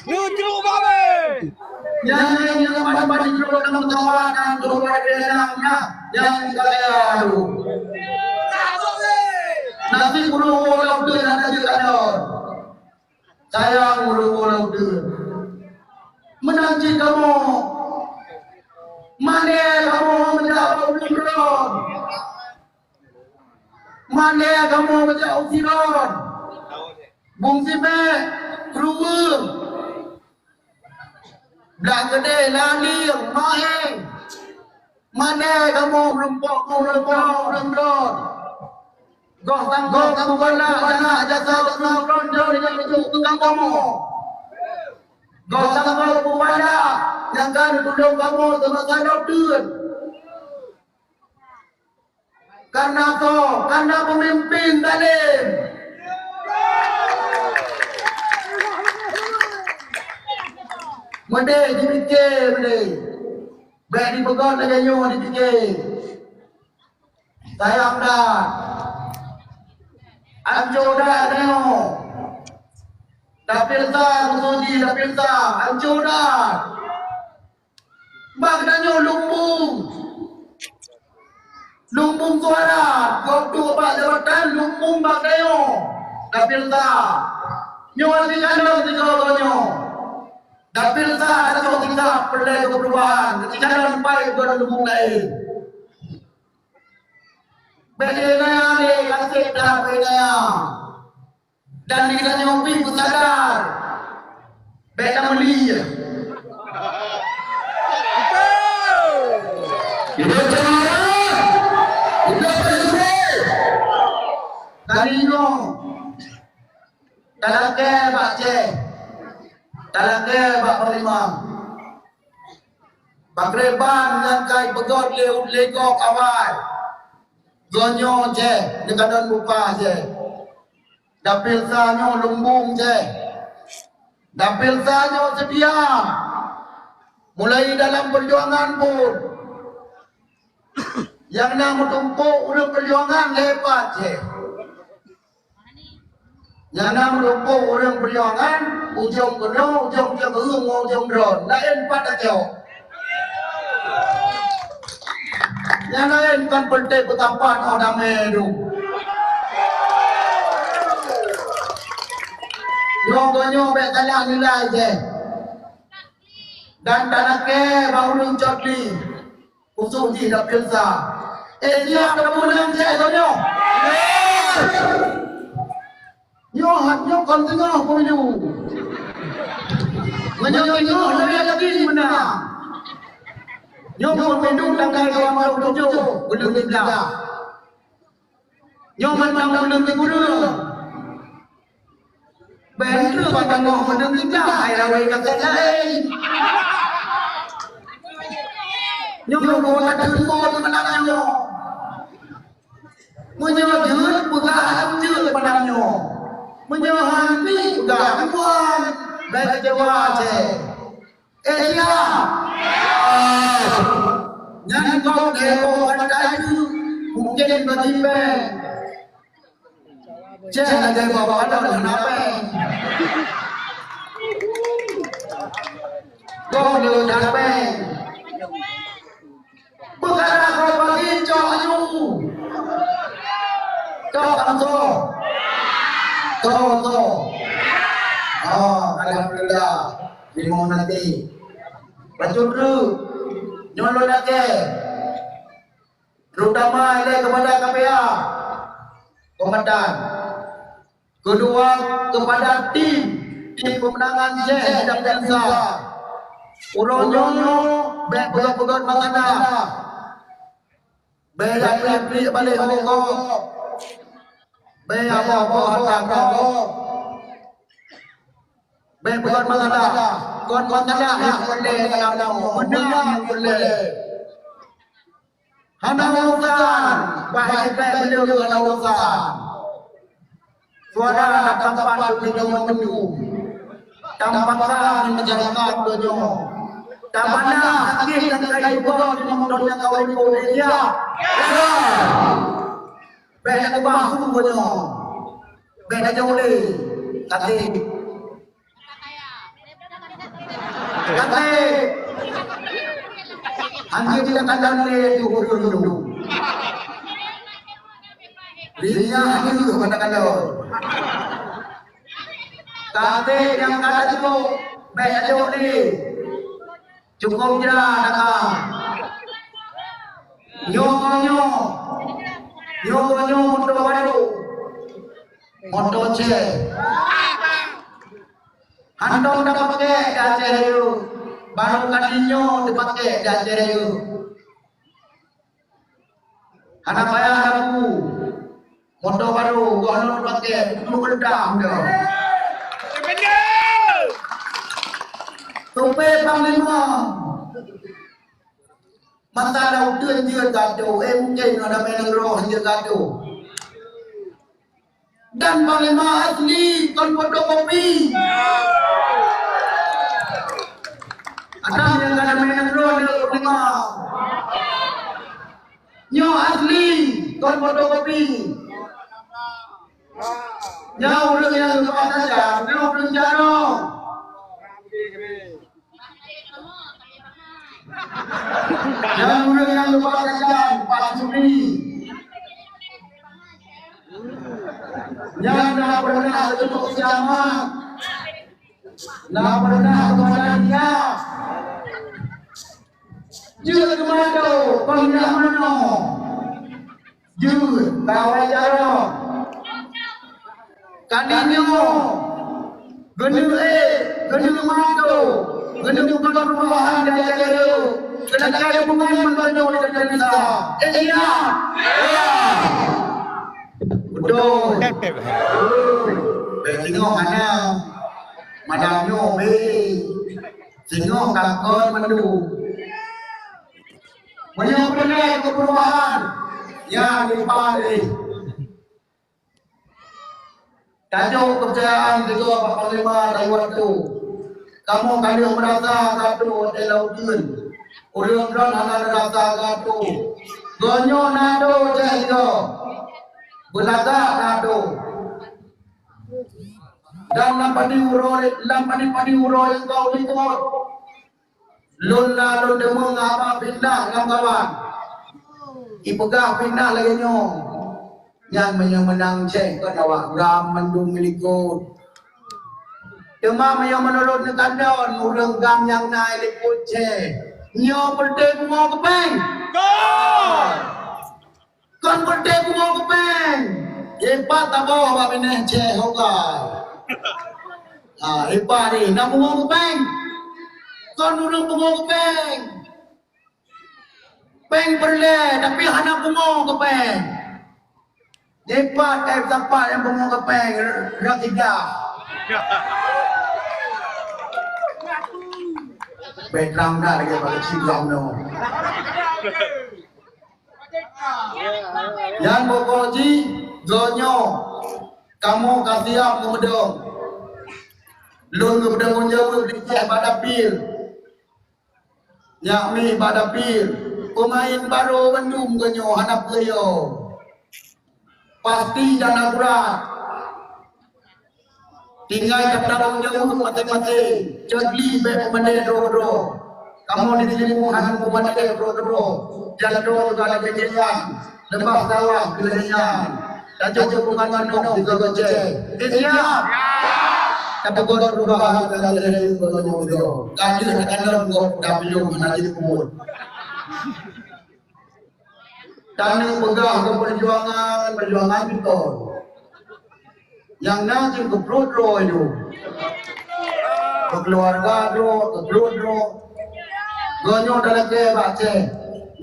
S4: Lucu banget. Yang pada di rogo tawanan rogo denangnya yang kaya tu. Nanti pulau dia ada di kantor. Saya pulau dia. Menanti kamu. Mana kamu menjauh Siron? Mana kamu menjauh Siron? Bung Sipe, Keruwe, Belah Gede, Laling, Maheng. Mana kamu melempok, Gok kamu bala jasa ronjo dengan tukang kamu. Gok kamu bala yang kan tolong kamu sama dokter. Karena pemimpin tadi. Mende dipikir mende. Baik di pegon aja nyo dipikir. Saya amdah. Anjoda neo, dapilta musuji dapilta anjoda, bagdanyo lumbung suara, waktu pak jabatan lumbung bagdanyo dapilta, nyawa di kalau dapilta ada kita perlu perubahan, ketika dalam baik baru lumbung lain. Bagaimana ni kasih dah bagaimana dan kita nyompi bersadar beda mulia. Kali no, dalam ke baca, Talake Pak Panglima. Bakreban yang kai pegot legok awal. Gonyo je, nekadon bupa je. Dapil sanyo lumbung je. Dapil sanyo sedia. Mulai dalam perjuangan pun. Yang nak tumpuk urang perjuangan lepas je. Yang nak tumpuk urang perjuangan ujung kena, ujung jenggung, ujung drone. Lain pada jauh. Yang lain kan penting bertapat orang medu. Nyong kalah nilai je. Dan tanake baru cotli. Khusus di dapil sa. Dia kemudian je tu Nyong kan tengah punya. Menyong lebih lagi menang. Nyong mendung tangkai kawan baru tujuh belum tidak. Nyong menang belum diguru. Bener pada ngomong belum tidak. Hai rawi kata lain. Nyong mau tak terima menang nyong. Menyerah bukan je menang nyong. Menyerah ni bukan bukan. Baik jawab je. Dia. Jangan kau demo pada itu mungkin bertipe. Jangan demo pada kenapa? Kau dulu kenapa? Bukan kau bagi cahyu. Kau anso. Kau. Alhamdulillah. Terima nanti. Bacun dulu. Nyolong lagi. Terutama ini kepada KPA. Komandan. Kedua kepada tim pemenangan J dan Densa. Urunyo baik pegot-pegot mangana. Baik apli balik Hongkong. Baik apa-apa harta. Baik pegot mangana. Kon mangana yang boleh menang yang boleh. Hanausan baik beliau hanausan. Suara tampak beliau menunggu. Tampakan menjalankan beliau. Tamana sakit dan kayu bot menontonnya kawan Indonesia. Baik kebahu beliau. Baik jauh tapi kata anjir tidak kandang le dulu. Dirinya anjir juga pada kandang. Kata yang kata itu baik jauh ni cukup jelah nak. Nyonyo motor baru, motor C. Handong dapat ke dacer you, baru kaninyo dapat ke dacer you. Anak bayar aku, motor baru, gua dapat ke, lu berdam dong. Tupe Panglima, masa dah udah dia gaduh, mungkin ada menang roh dia gaduh. Dan Panglima asli kon fotokopi. Ada yang ada mainan roh dia Panglima. Nyo asli kon fotokopi. Nyo udah yang lupa saja, nyo udah jaro. Nyo udah yang lupa saja, Pak Suri. Yang dah pernah untuk siapa, dah pernah kepada dia. Jujur kemana, panggil mana? Jujur, kawai jaro. Kaninyo, gendul gendul mana? Gendul perubahan dan jaro. Kenapa pemain banyak dan bisa? Iya. Betul. Tengok mana Madamnya be singo kakon mandu. Menyempurnakan perubahan yang dipilih. Tajuk kepercayaan Ketua Pak Panglima dari waktu. Kamu kali merasa gaduh di lautan. Urang dan anak rasa gaduh. Gonyo nado jahyo. Belaga nado. Dan lampani uro yang kau ikut. Lun lalu demung apa pindah ngam kawan. Ipegah pindah lagi nyo. Yang menang cek ke awak gam mendung milikut. Cuma yang menurut nekandon urang gam yang naik likut cek. Nyo berde bungo kepeng. Kon berde bungo kepeng. Epa tabo ba mineh cek hokai. Epa ni nak bungo kepeng. Kon urang bungo kepeng. Peng berde tapi hana bungo kepeng. Depat tempat yang bungo kepeng ratiga. Betrang dah lagi pada silam no. Yang bokoji zonyo kamu kasiam kemedong. Lun kemedong jauh dicek pada pil. Yakmi pada pil. Pemain baru mendung kenyo hanap keyo. Pasti jangan akurat. Tinggal kepada jauh mati-mati. Cegli baik pemandai dro-dro. Kamu ditelimu hanam pemandai dro-dro. Jalan dro segala kejadian. Lepas tawah kelenian. Dan jauh bukan nong juga gocek. Siap. Kata gor perubahan dan dari golongan itu. Kadir tekan gor dapilum menajib kumur. Kami pegang ke perjuangan betul. Yang nanti ke peludro itu, ke keluarga itu, ke peludro. Gonyo dalam ke baca,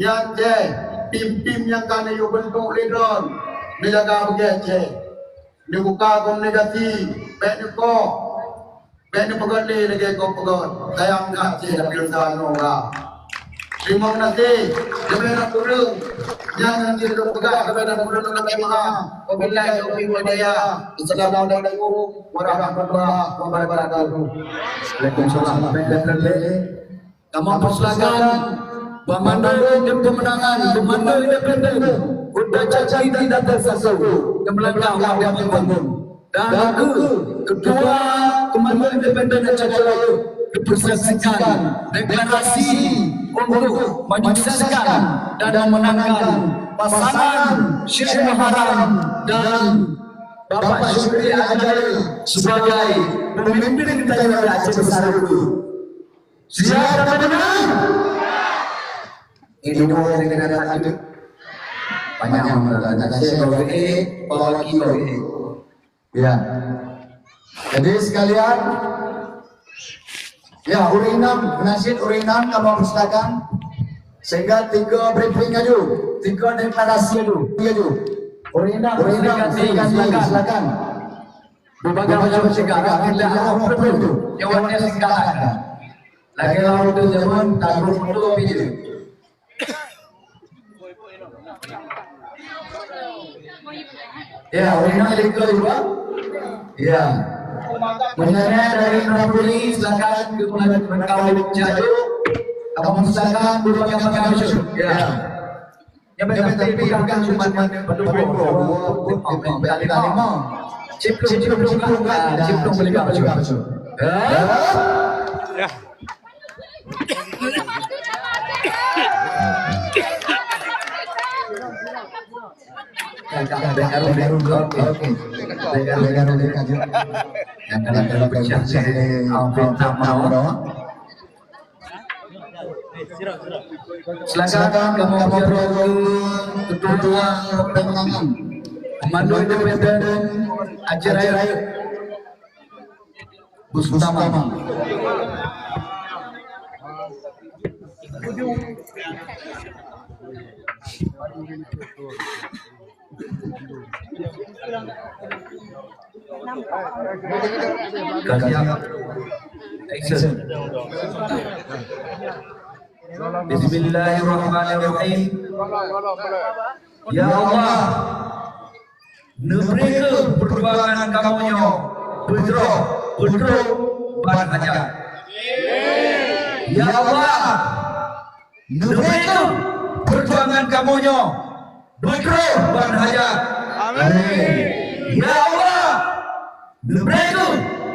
S4: yang ke tim yang kan itu bentuk leader, menjaga begitu. Dibuka komunikasi, baik pegang lagi kau pegang. Saya angkat je dalam perusahaan orang. Terima kasih kepada guru yang duduk pegang kepada guru kami maha. Wabillahi taufiq wal hidayah. Assalamualaikum warahmatullahi wabarakatuh. Waalaikumsalam. Kamu persilakan pemandu dan pemenangan pemandu independen. Udah caci tidak tersasul. Yang melangkah yang membangun. Dan aku ketua pemandu independen dan caci dipersesikan deklarasi untuk menyukseskan dan memenangkan pasangan Syekh Muharram dan Bapak Syukri Ajaib sebagai pemimpin kita yang Aceh Besar itu. Siap dan menang. Ini dua yang dengan tadi banyak mengatakan saya bawa kilo ini. Ya. Jadi sekalian. Ya, urinam, nasib urinam kamu persilakan. Sehingga 3 briefing aja, 3 deklarasi aja. Urinam, silakan. Berbagai macam negara kita ada perlu. Jawabnya silakan. Lagi lalu tu zaman taruh perlu pilih. Ya, urinam juga. Ya. Mengenai dari Napoli, silakan berkawal jadu. Kamu silakan berbagai macam isu. Ya. Yang penting bukan cuma pendukung kali lima. Ciplung beli apa juga. Ya. Silakan kamu ketua pemenangan Komando Independen Aceh Raya Bus Utama. Kajian. Action. Bismillahirrahmanirrahim. Ya Allah, mereka perjuangan kamu putra ban hajat. Ya Allah, mereka perjuangan kamu putra ban hajat. Amin. Ya Allah, mereka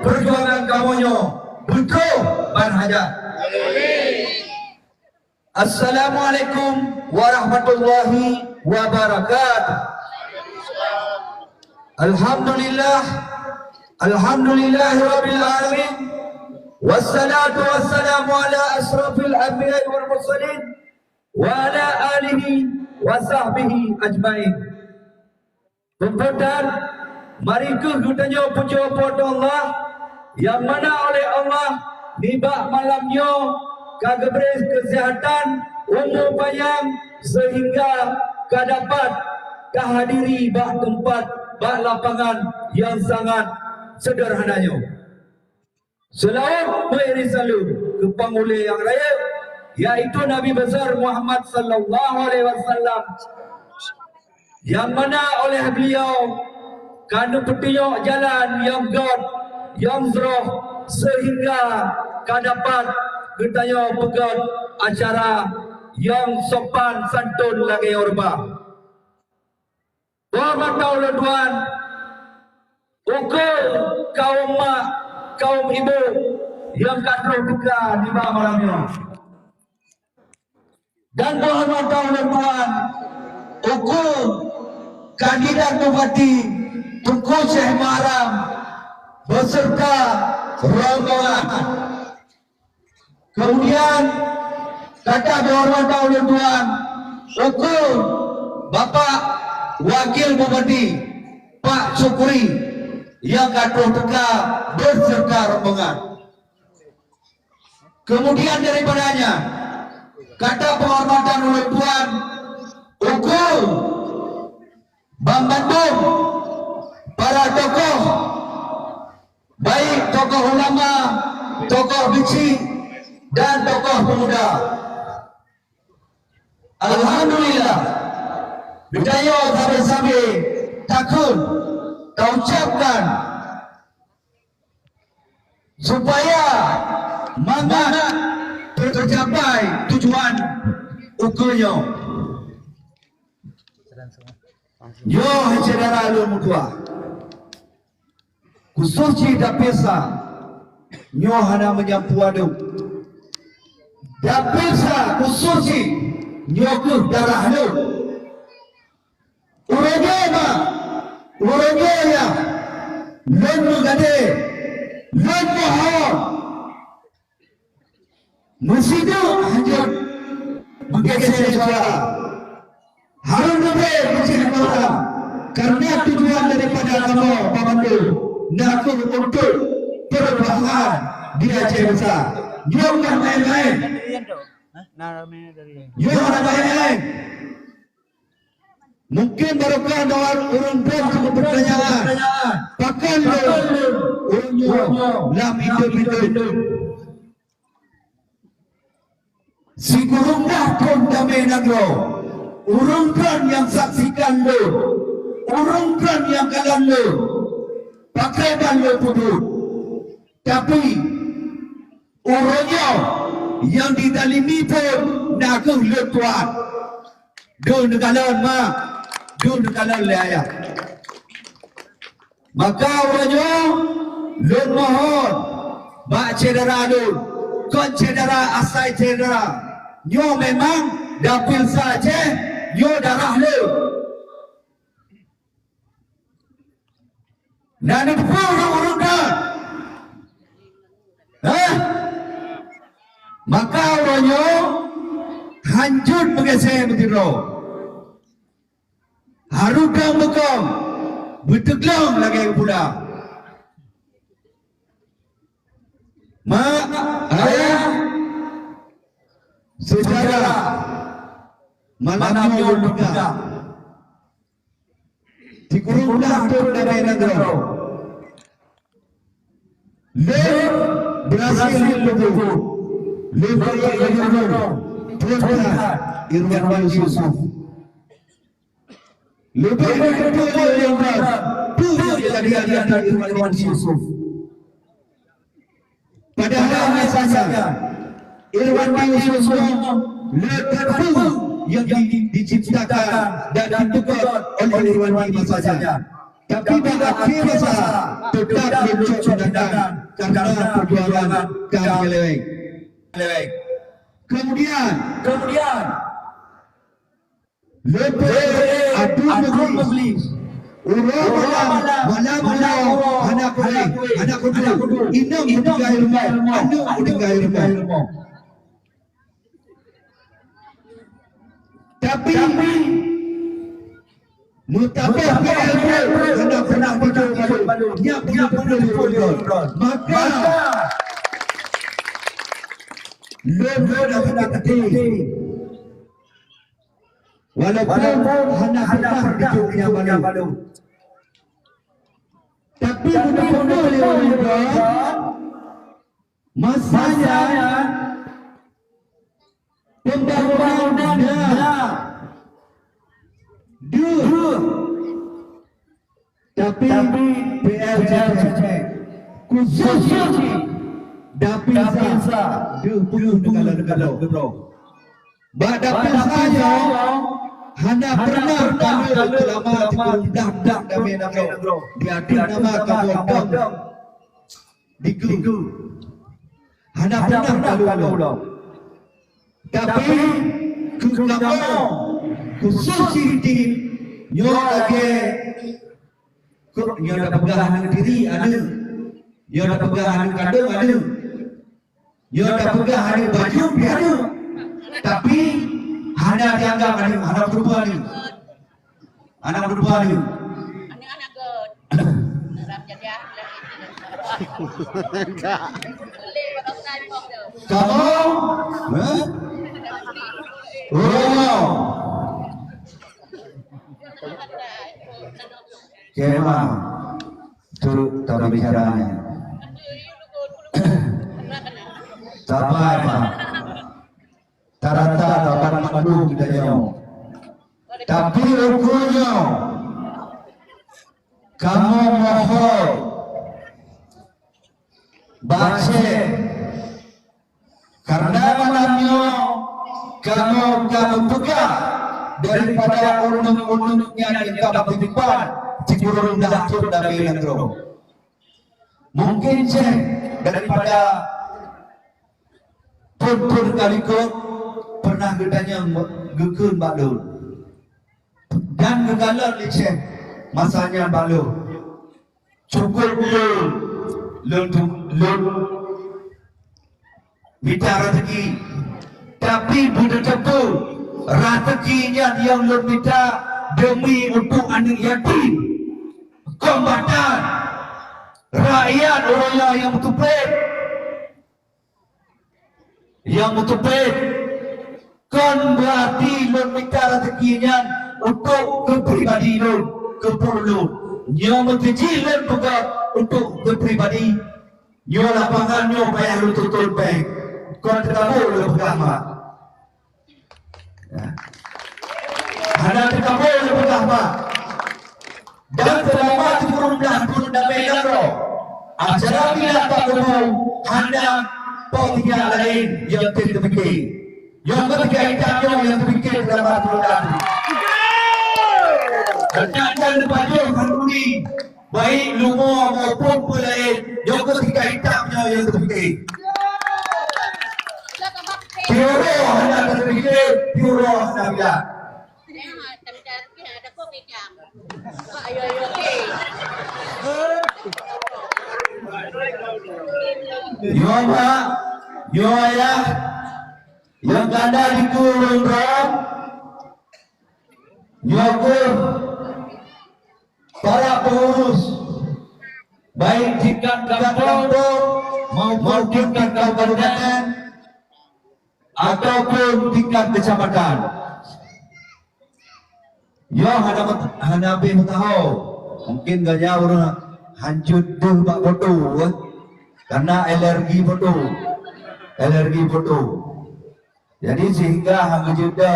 S4: perjuangan kamu putra ban hajat. Assalamualaikum warahmatullahi wabarakatuh. Alhamdulillahi rabbil alamin. Wassalatu wassalamu ala asrafil anbiya'i wal mursalin wa ala alihi wa sahbihi ajmain. Tuan-tuan, mari kita puja pada Allah yang mana oleh Allah nibak malamnya kagabres kesehatan umur panjang sehingga dapat kehadiri bak tempat bak lapangan yang sangat sederhananya. Selawat beri salam ke panguli yang raya yaitu Nabi besar Muhammad sallallahu alaihi wasallam yang mana oleh beliau kandung petunjuk jalan yang God yang zroh sehingga dapat bertanya pegang acara yang sopan santun lagi hormat. Hormat tuan, ukur kaum mak, kaum ibu yang kadro buka di bawah malamnya. Dan hormat tuan, ukur kandidat bupati Tunku Syekh Muharram beserta rombongan. Kemudian kata berhormat oleh Tuan ukur Bapak Wakil Bupati Pak Syukuri yang kata teka beserta rombongan. Kemudian daripadanya kata penghormatan oleh Tuan ukur Bandung para tokoh baik tokoh ulama, tokoh biksi dan tokoh pemuda. Alhamdulillah bidaya sambil-sambil takun ucapkan supaya mangat tercapai tujuan ukurnya. Yo saudara ulun mutua khususnya dapesa nyo hana menyampu aduk dapesa khususnya nyo ke darah lu urangnya ya lun mengade lun mohon musidu hajat menggeser suara harun nabe mencari orang karena tujuan daripada kamu pemandu nak untuk perubahan di Aceh besar. Jangan main-main. Jangan main-main. Mungkin barokah dalam urun pun cukup pertanyaan. Pakai urunnya lam hidup. Si gurunglah pun damai nagro. Urungkan yang saksikan lo, urungkan yang kalan lo, pakaikan lo pudut. Tapi urungnya yang ditalimi pun nak ke letuan. Do nekalan mak, do nekalan leayah. Maka urungnya lo mohon, mak cedera lo, kon cedera asai cedera. Nyo memang dapil saja. Yo darah lu. Nani pun dah. Maka orangnya hancur bergeser bertiro. Harukang bekam bertegang lagi pula. Mak, ayah, sejarah. Malam yang berpegang di kurung dapur dari negara Lep berhasil betul. Lep Irwan Irwan Yusuf. Lep Irwan jadi hadiah Irwan Yusuf. Padahal misalnya Irwan Yusuf lebih yang diciptakan dan ditentukan oleh Irwan saja. Tapi pada akhir masa tetap mencocokkan karena perjuangan kami lewek. Kemudian lebih adu mublis. Orang malam anak kudu inam mendengar ilmu, anu mendengar ilmu. Tapi mutabah ilmu hendak pernah hidup dia punya maka lebih dapat hati walaupun hendak pernah hidupnya balu tapi benar-benar lewat masanya pembangunan tapi PLJ khususnya Dapinsa perlu negara Dapinsa hanya pernah kalau selama dak nama dia nama kabodong digu hanya pernah kalau tapi kamu khusus di nyo lagi nyo ada pegangan diri ada nyo ada pegangan kandung ada nyo ada pegangan baju ada tapi hanya dianggap ada berubah ni anak berubah ni
S7: anak god dalam jadiah
S1: Enggak.
S7: boleh pada saya kau tu
S4: kamu Kema turut tak bicaranya. Sampai Pak. Tarata dapat madu kita jauh. Tapi rukanya kamu mohon baca karena malamnya kamu pegang daripada undang-undang yang kamu titipan cikurung dah tur dan belantro. Mungkin saya daripada pun kaliko pernah gedanya gekun balul dan gegalan liceh masanya balul cukup lun bicara rezeki tapi budak tepu rezekinya yang lun minta demi untuk anak yatim kombatan rakyat orang yang mutupet kan berarti lun minta rezekinya untuk kepribadi lun keperlu yang mentejilan juga untuk kepribadi nyo lapangan nyo bayar lun tutul bank kan terkamu lun pertama ada terkamu lun pertama dan selama turun dan menaro acara bila tak kamu hendak politik lain yang terfikir yang berkaitan yang terfikir dalam turun dan baju kanduni baik lumur maupun pelain yang berkaitannya yang terfikir Puro hendak terfikir Puro hendak bilang
S7: ada kok pegang ayo okey
S4: yo ya yang ada di kurung ram nyokur para pengurus baik tingkat kampung maupun tingkat kabupaten ataupun tingkat kecamatan. Yo hana bin tahu mungkin gak jauh orang hancur deh bak bodoh karena alergi foto. Jadi sehingga hang jeda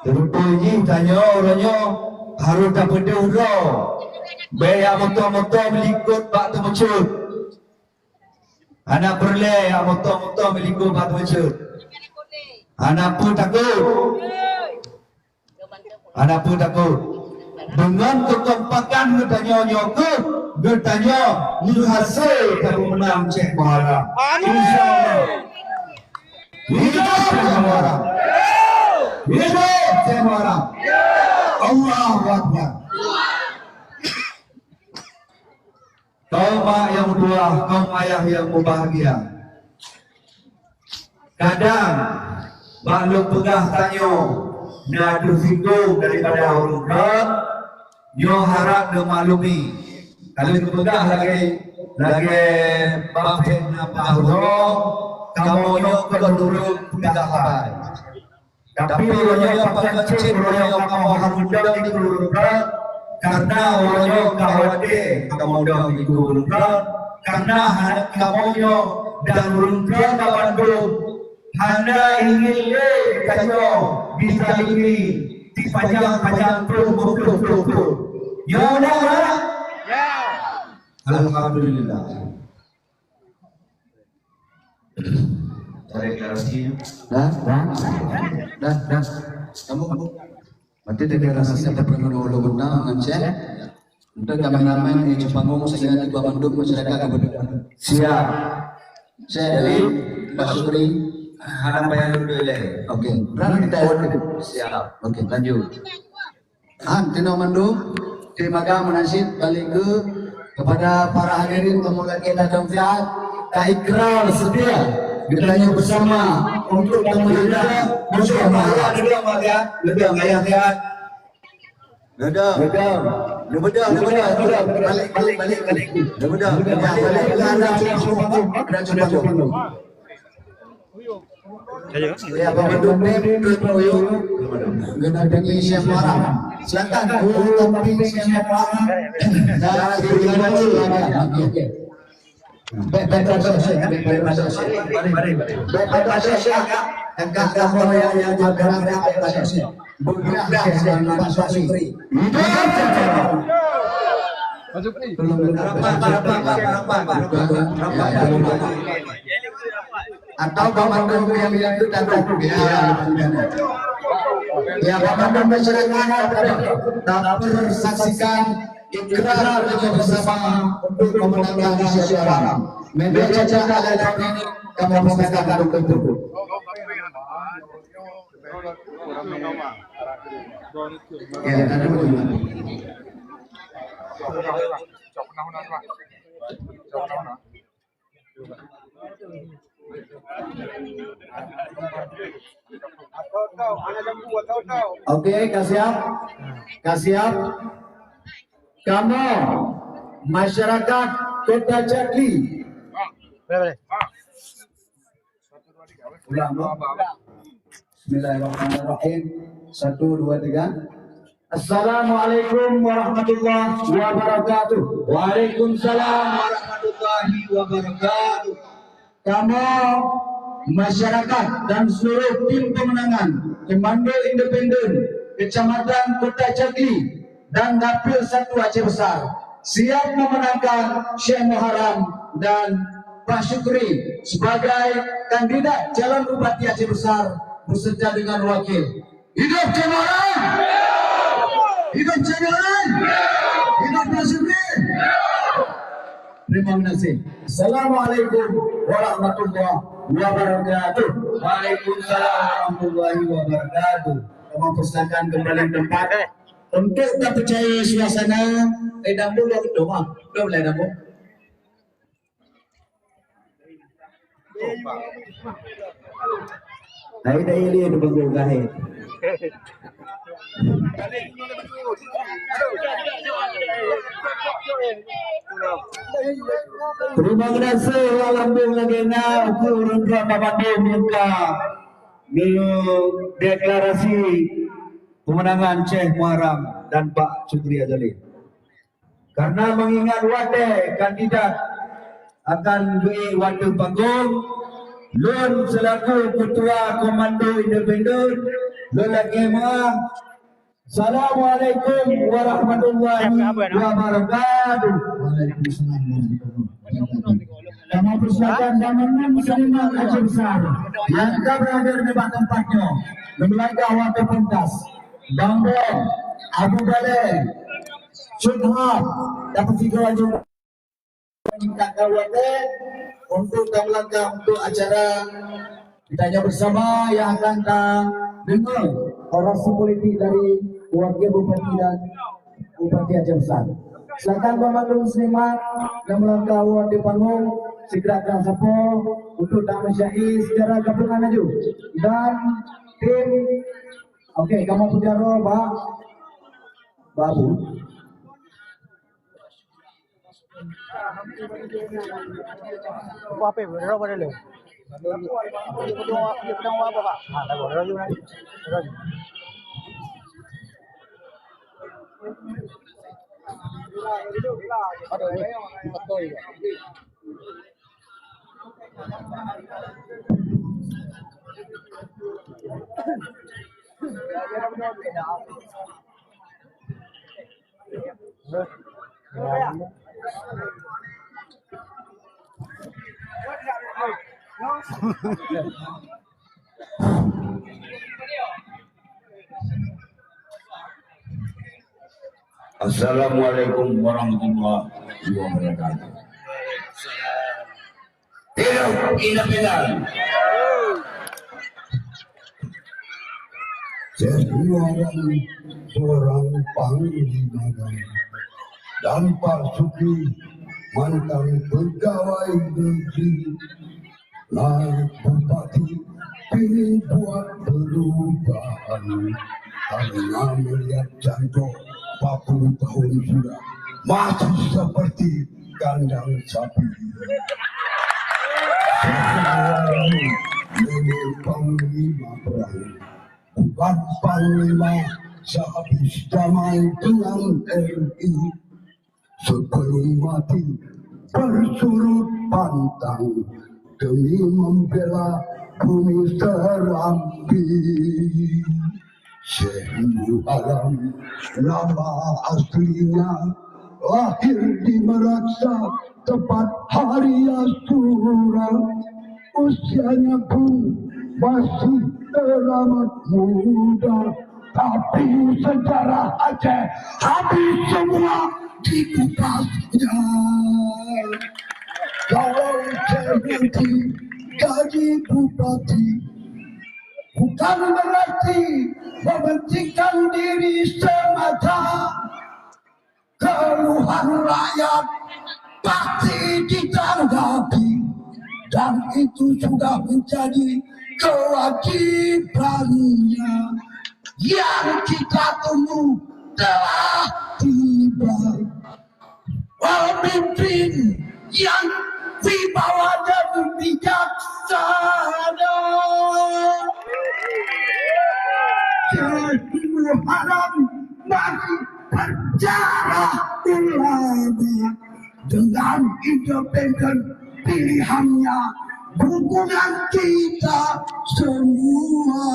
S4: terutama ini tanya orangnya harus dapat dulu. Bayar motor melikut bak termecut. Anak perle yang motor melikut bak termecut. Anak pun takut. Dengan kekompakan bertanya menghasil kamu menang Cik Muharram. InsyaAllah. Hidup Cik Muharram. Hidup Cik Muharram. Allahu Akbar. Kaum mak yang berdua, kaum ayah yang berbahagia. Kadang maklum pegah tanyo nak tersinggung daripada orang berat, nyo harap dia maklumi. Kalau pegah lagi bapin apa Allah, kamu nyo kedurung pegah lain. Tapi orangnya pakai kecil, orangnya kamu harus undang di kedurung berat, karena orangnya khawatir kamu undang di kedurung berat, karena kamu nyo dan urung berat Bandung. Anda ingin kayo bisa ini di panjang pro. Ya udah. Ya. Alhamdulillah. Cari deklarasi. Dah. Kamu. Nanti deklarasi sampai penuh benar ngecek. Untuk kameramen yang coba ngomong saya di Bandung masyarakat kebetulan. Siap. Saya dari Pak Suri. Harap bayar dulu ya. Oke. Berani kita siap. Oke, lanjut. Tino Mandu, terima kasih menasib balik kepada para hadirin kemuliaan kita Domfiat. Tak ikrar sedia bertanya bersama untuk memuliakan bersama. Ledang ayah sehat. Ledang. Ya, Bapak Genadani Syekh Muharram. Silakan tapi Syekh Muharram. Atau Bapak yang itu datang ya Bapak masyarakat dapat saksikan ikrar bersama untuk memenangkan Syekh Muharram. Media caca elektronik kami persilakan untuk itu. Ya, ada Oke, kasiap. Kamu masyarakat Kota Jati. Bismillahirrahmanirrahim. 1, 2, 3. Assalamualaikum warahmatullahi wabarakatuh. Waalaikumsalam warahmatullahi wabarakatuh. Kamu masyarakat dan seluruh tim pemenangan Komando Independen Kecamatan Kota Jati dan Dapil 1 Aceh Besar siap memenangkan Syekh Muharram dan Pak Syukri sebagai kandidat calon Bupati Aceh Besar beserta dengan wakil. Hidup Syekh Muharram! Hidup Syekh Muharram! Hidup Pak Syukri! Terima kasih. Assalamualaikum warahmatullahi wabarakatuh. Waalaikumsalam warahmatullahi wabarakatuh. Kami persilakan kembali tempat untuk tak percaya suasana. Damu lo doang, boleh damu. Dari ini ada bangun kahit. Terima kasih alhamdulillah kurang berapa minta deklarasi pemenangan Syekh Muharram dan Pak Syukri Azali. Karena mengingat wadah kandidat akan beri waktu panggung. Lun selaku Ketua Komando Independen, Lun lagi maaf. Assalamualaikum warahmatullahi wabarakatuh. Waalaikumsalam warahmatullahi wabarakatuh. Kami persilakan Damangan Seniman Aceh Besar yang telah berada di depan tempatnya memilangkah waktu pentas. Bambang, Abu Balai, Syedhab, dapat juga juga menyingkatkan waktu untuk melangkah untuk acara ditanya bersama yang akan dengar orasi politik dari wakil bupati dan bupati Aceh Besar. Silakan Komando Muslimat yang melangkah di panggung segerakan sapo untuk damai syahid secara gabungan maju dan tim. Oke, kamu punya roh, Pak Babu.
S1: Apa berapa pada lu? Pedang apa Pak? Ah, tak boleh juga.
S3: Assalamualaikum warahmatullahi wabarakatuh. Hidup independen. Seorang panglima dan Pak Suki mantan pegawai negeri, naik bupati ingin buat perubahan karena melihat contoh 40 tahun sudah masih seperti kandang sapi. Sekarang ini panglima perang, bukan panglima sehabis damai dengan RI. Sebelum mati bersurut pantang demi membela bumi Serambi. Syekh Muharram nama aslinya, lahir di Meraksa tepat hari Asyura. Usianya pun masih teramat muda, tapi sejarah Aceh habis semua dikupasnya. Kalau terbukti gaji bupati bukan berarti mementingkan diri semata. Keluhan rakyat pasti ditanggapi, dan itu sudah menjadi kewajibannya. Yang kita tunggu telah tiba. Pemimpin yang wibawa dan bijaksana, Syekh Muharram masih berbicara ulama dengan independen pilihannya, dukungan kita semua.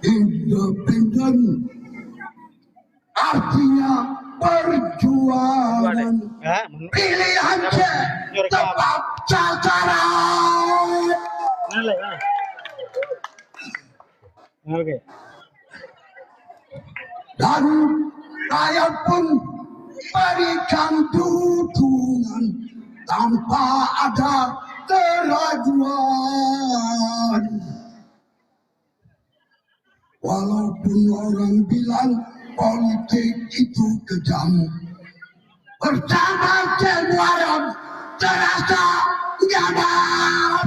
S3: Independen artinya perjuangan, pilihan tepat sasaran.
S1: Oke.
S3: Dan saya pun berikan dukungan tanpa ada keraguan. Walaupun orang bilang politik itu kejam, bersama Syekh Muharram terasa nyaman.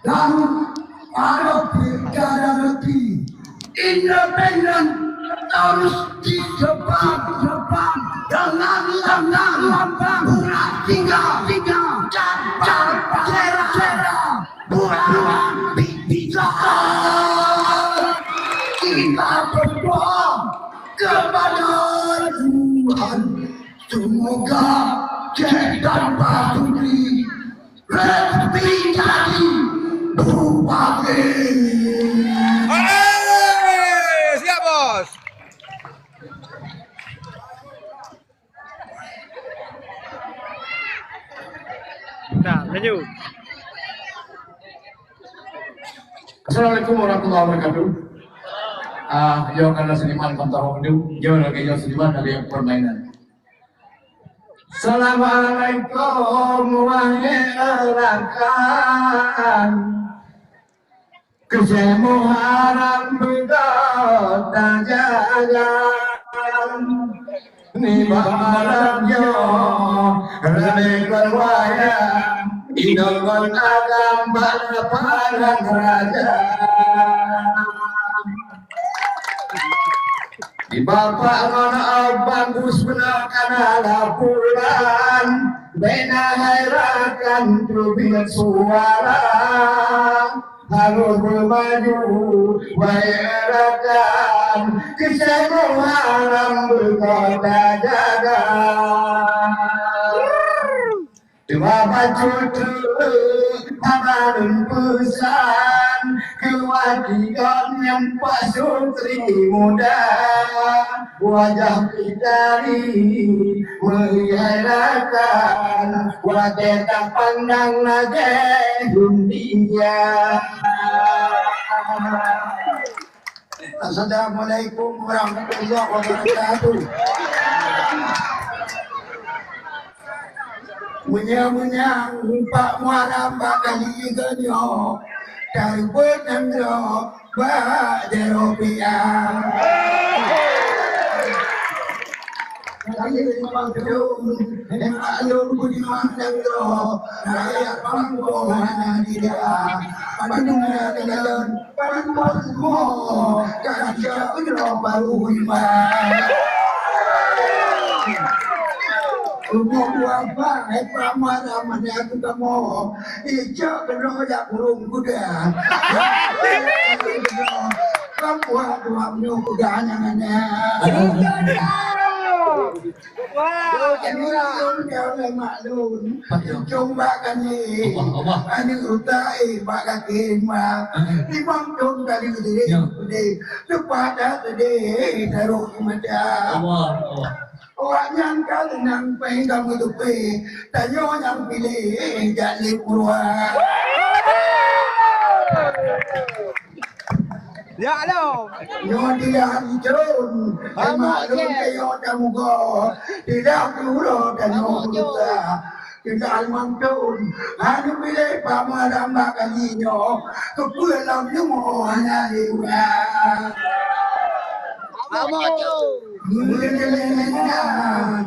S3: Dan pada pilkada negeri, independen harus disebar dengan lambang bunga tiga dan cerah buah bibit kita berdoa kepada Tuhan. Semoga Jack dan Pak Sutri rezeki jadi bupati.
S6: Siap bos.
S1: Nah, maju.
S4: Assalamualaikum warahmatullahi wabarakatuh. Yo karena seniman kontol yo lagi yo seniman dari permainan. Assalamualaikum waalaikumsalam. Kesemuharan berkata jalan. Ni malam yo rame berwaya. Idol agam balapan raja. Di bapak mana bagus benar karena bulan. Bena hairakan trubin suara. Harus bermaju bayarakan. Kesemuharan berkota jaga. Dua baju paman pesan kewajiban yang Pak Sutri muda wajah bidari menghairakan wajah tak pandang lagi dunia.
S3: Assalamualaikum warahmatullahi wabarakatuh. Munyang Pak Muaram bakal ikanyo dari benangro bajeropiah. Kali memang gedung, alun budi mandangro, rakyat panggo mana dia, pandungnya dengan panggo semua, kerja udro baru iman. Umur apa? Pramana mana aku kamu? Ijak keroyak burung kuda. Kamu aduamnya kuda nyangannya. Wah, jangan maklum. Coba kan ni, ani utai bagai kema. Imam dong kali gede, kepada gede taruh mata. Orang yang kali nang pengang itu pe, tanyo yang pilih jadi purwa.
S2: Ya lo.
S3: Yo dia hijau, emak lu kayo kamu go, tidak puro tanyo kita. Kita almantun, anu pilih pamaram bakalinya, kepulang nemo hanya dia.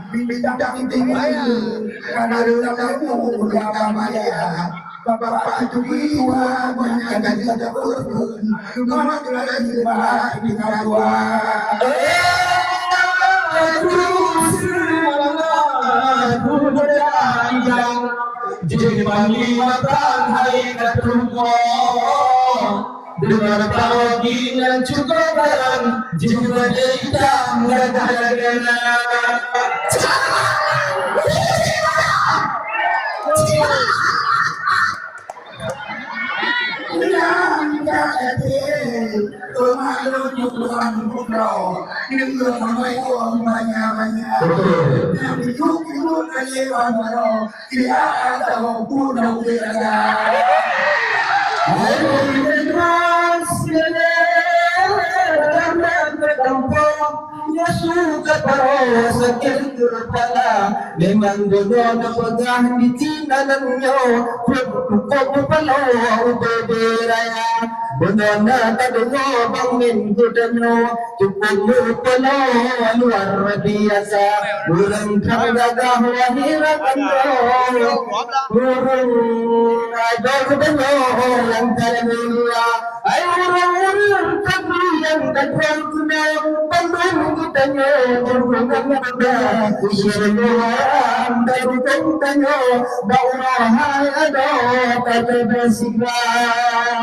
S3: Bintang tinggi karena kamu kamaya bapak tua banyak ada pun mana lagi di kadua jadi panggilan hai ketua dengan panggilan juga barang juga hitam gana-gana memang dono na pegang di cinanannya kok palo beberaya dono na tadono bangin gudano cukup palo luar biasa burung kadaga wahirakan burung ada gudano yang termulia ayo orang yang kadang kuna pandang gudano burung kadaga Kusyarahan dari tentangnya Baurahan ada pada bersihkan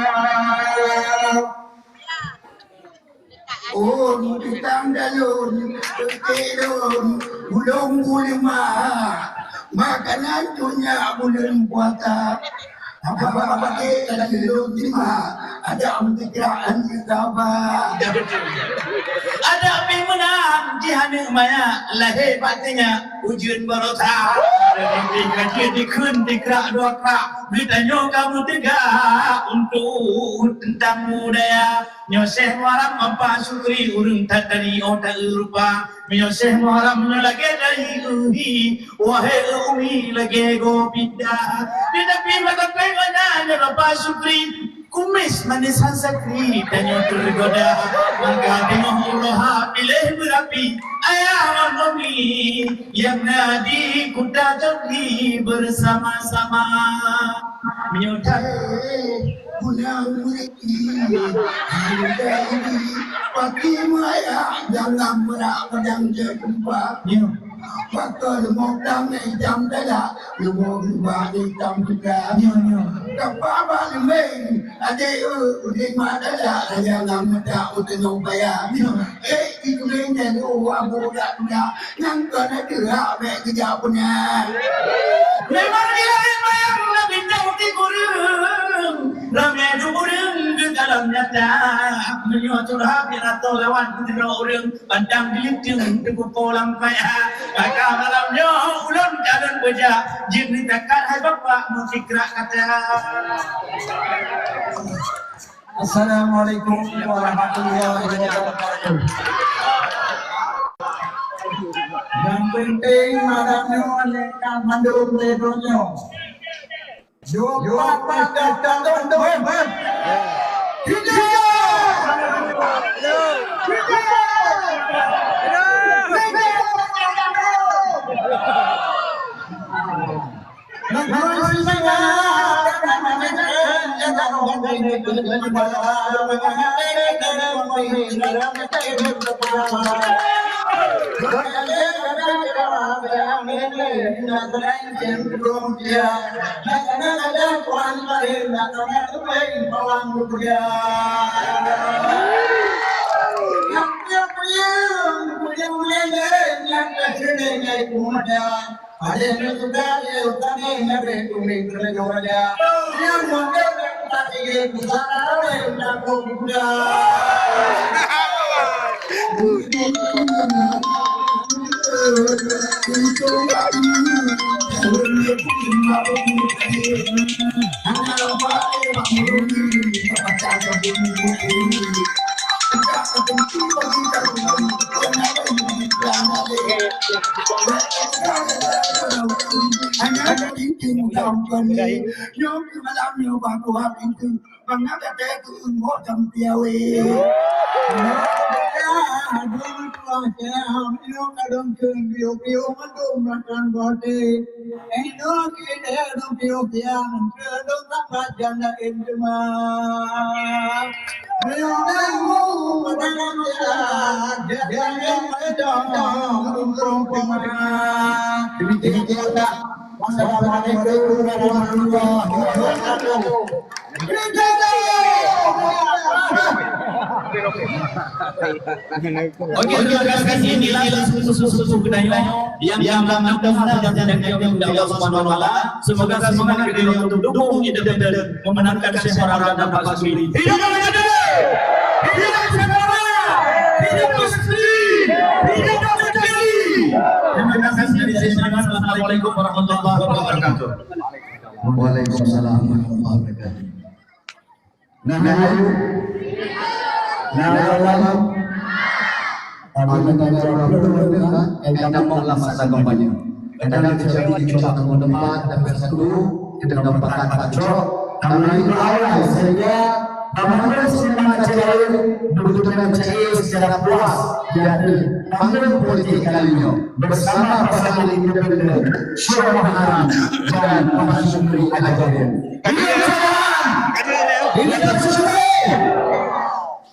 S3: Kitang dalon, telon, bulong bulima, makanan punya bulan puasa. Apa-apa kita dilun lima, ada amtikraan kita apa?
S8: Ada api menang jihane maya lahir patinya ujun barota kajian dikun dikrak dua krak beritanya kamu tegak untuk tentang budaya nyoseh waram apa syukri urung tak dari otak rupa nyoseh waram lagi dari uhi wahai umi lagi go pindah tetapi mata pengennya apa syukri kumis manis sakri dan yang tergoda maka tengok Allah pilih berapi ayah kami yang nadi kuda jadi bersama-sama menyutai
S3: Pulang mereka, ada ini, pati maya jangan merak pedang jumpa. Pakar modang jam dah, lumur hitam juga. Kapal main, ada lima dah, jangan merak utang bayar. Itu dengan abu dah, yang kena gerak baik kerja punya.
S8: memang dia yang lebih tahu di kurung ramai durung di dalam nyata menyuatu hati atau lawan kudera orang pandang giliting teguh polang kaya maka malamnya ulun jalan beja jin ditekan hai bapak menfikrak kata.
S5: Assalamualaikum warahmatullahi wabarakatuh. Yang penting madamnya lekan mandum ledonyo. Jumpa pada tahun ada yang sudah diutami nabi kumi kerja yang mungkin tak ingin besar yang kuda.
S3: Hanya cincin dalam kali, yang malam yang baru hari itu, mana ada tu umur jam piawe. Wassalamualaikum warahmatullahi wabarakatuh.
S8: Okey, terima kasih. Inilah susu kedahilan yang mudah-mudahan yang Allah Subhanahu wa taala. Semoga kita untuk dukung dan memenangkan Syekh Farhan dan Pak Suri. Hidup Bangladesh! Hidup Jakarta! Hidup Sri! Hidup Negeri! Terima kasih dari saya. Assalamualaikum warahmatullahi wabarakatuh.
S4: Waalaikumsalam warahmatullahi wabarakatuh. Nah, kita mau masa kampanye. Kadang terjadi di coba tahun depan, tapi satu kita mendapatkan pacok. Karena itu awal sehingga bagaimana sinema cair betul-betul cair secara puas yakni panggung politik kalinya bersama pasangan independen Syekh Farhan dan Pak Suri Al-Ajarin. Ini Syekh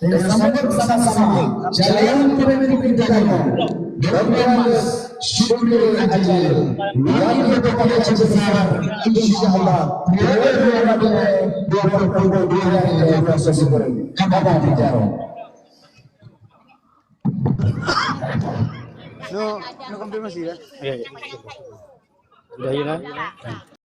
S4: bersama jalan politik kita bagaimana Syekh Al-Ajarin yang berkepada besar insyaallah dua proses ini apa bicara
S2: No, no konfirmasi kan?
S1: Iya, iya. Udah ya,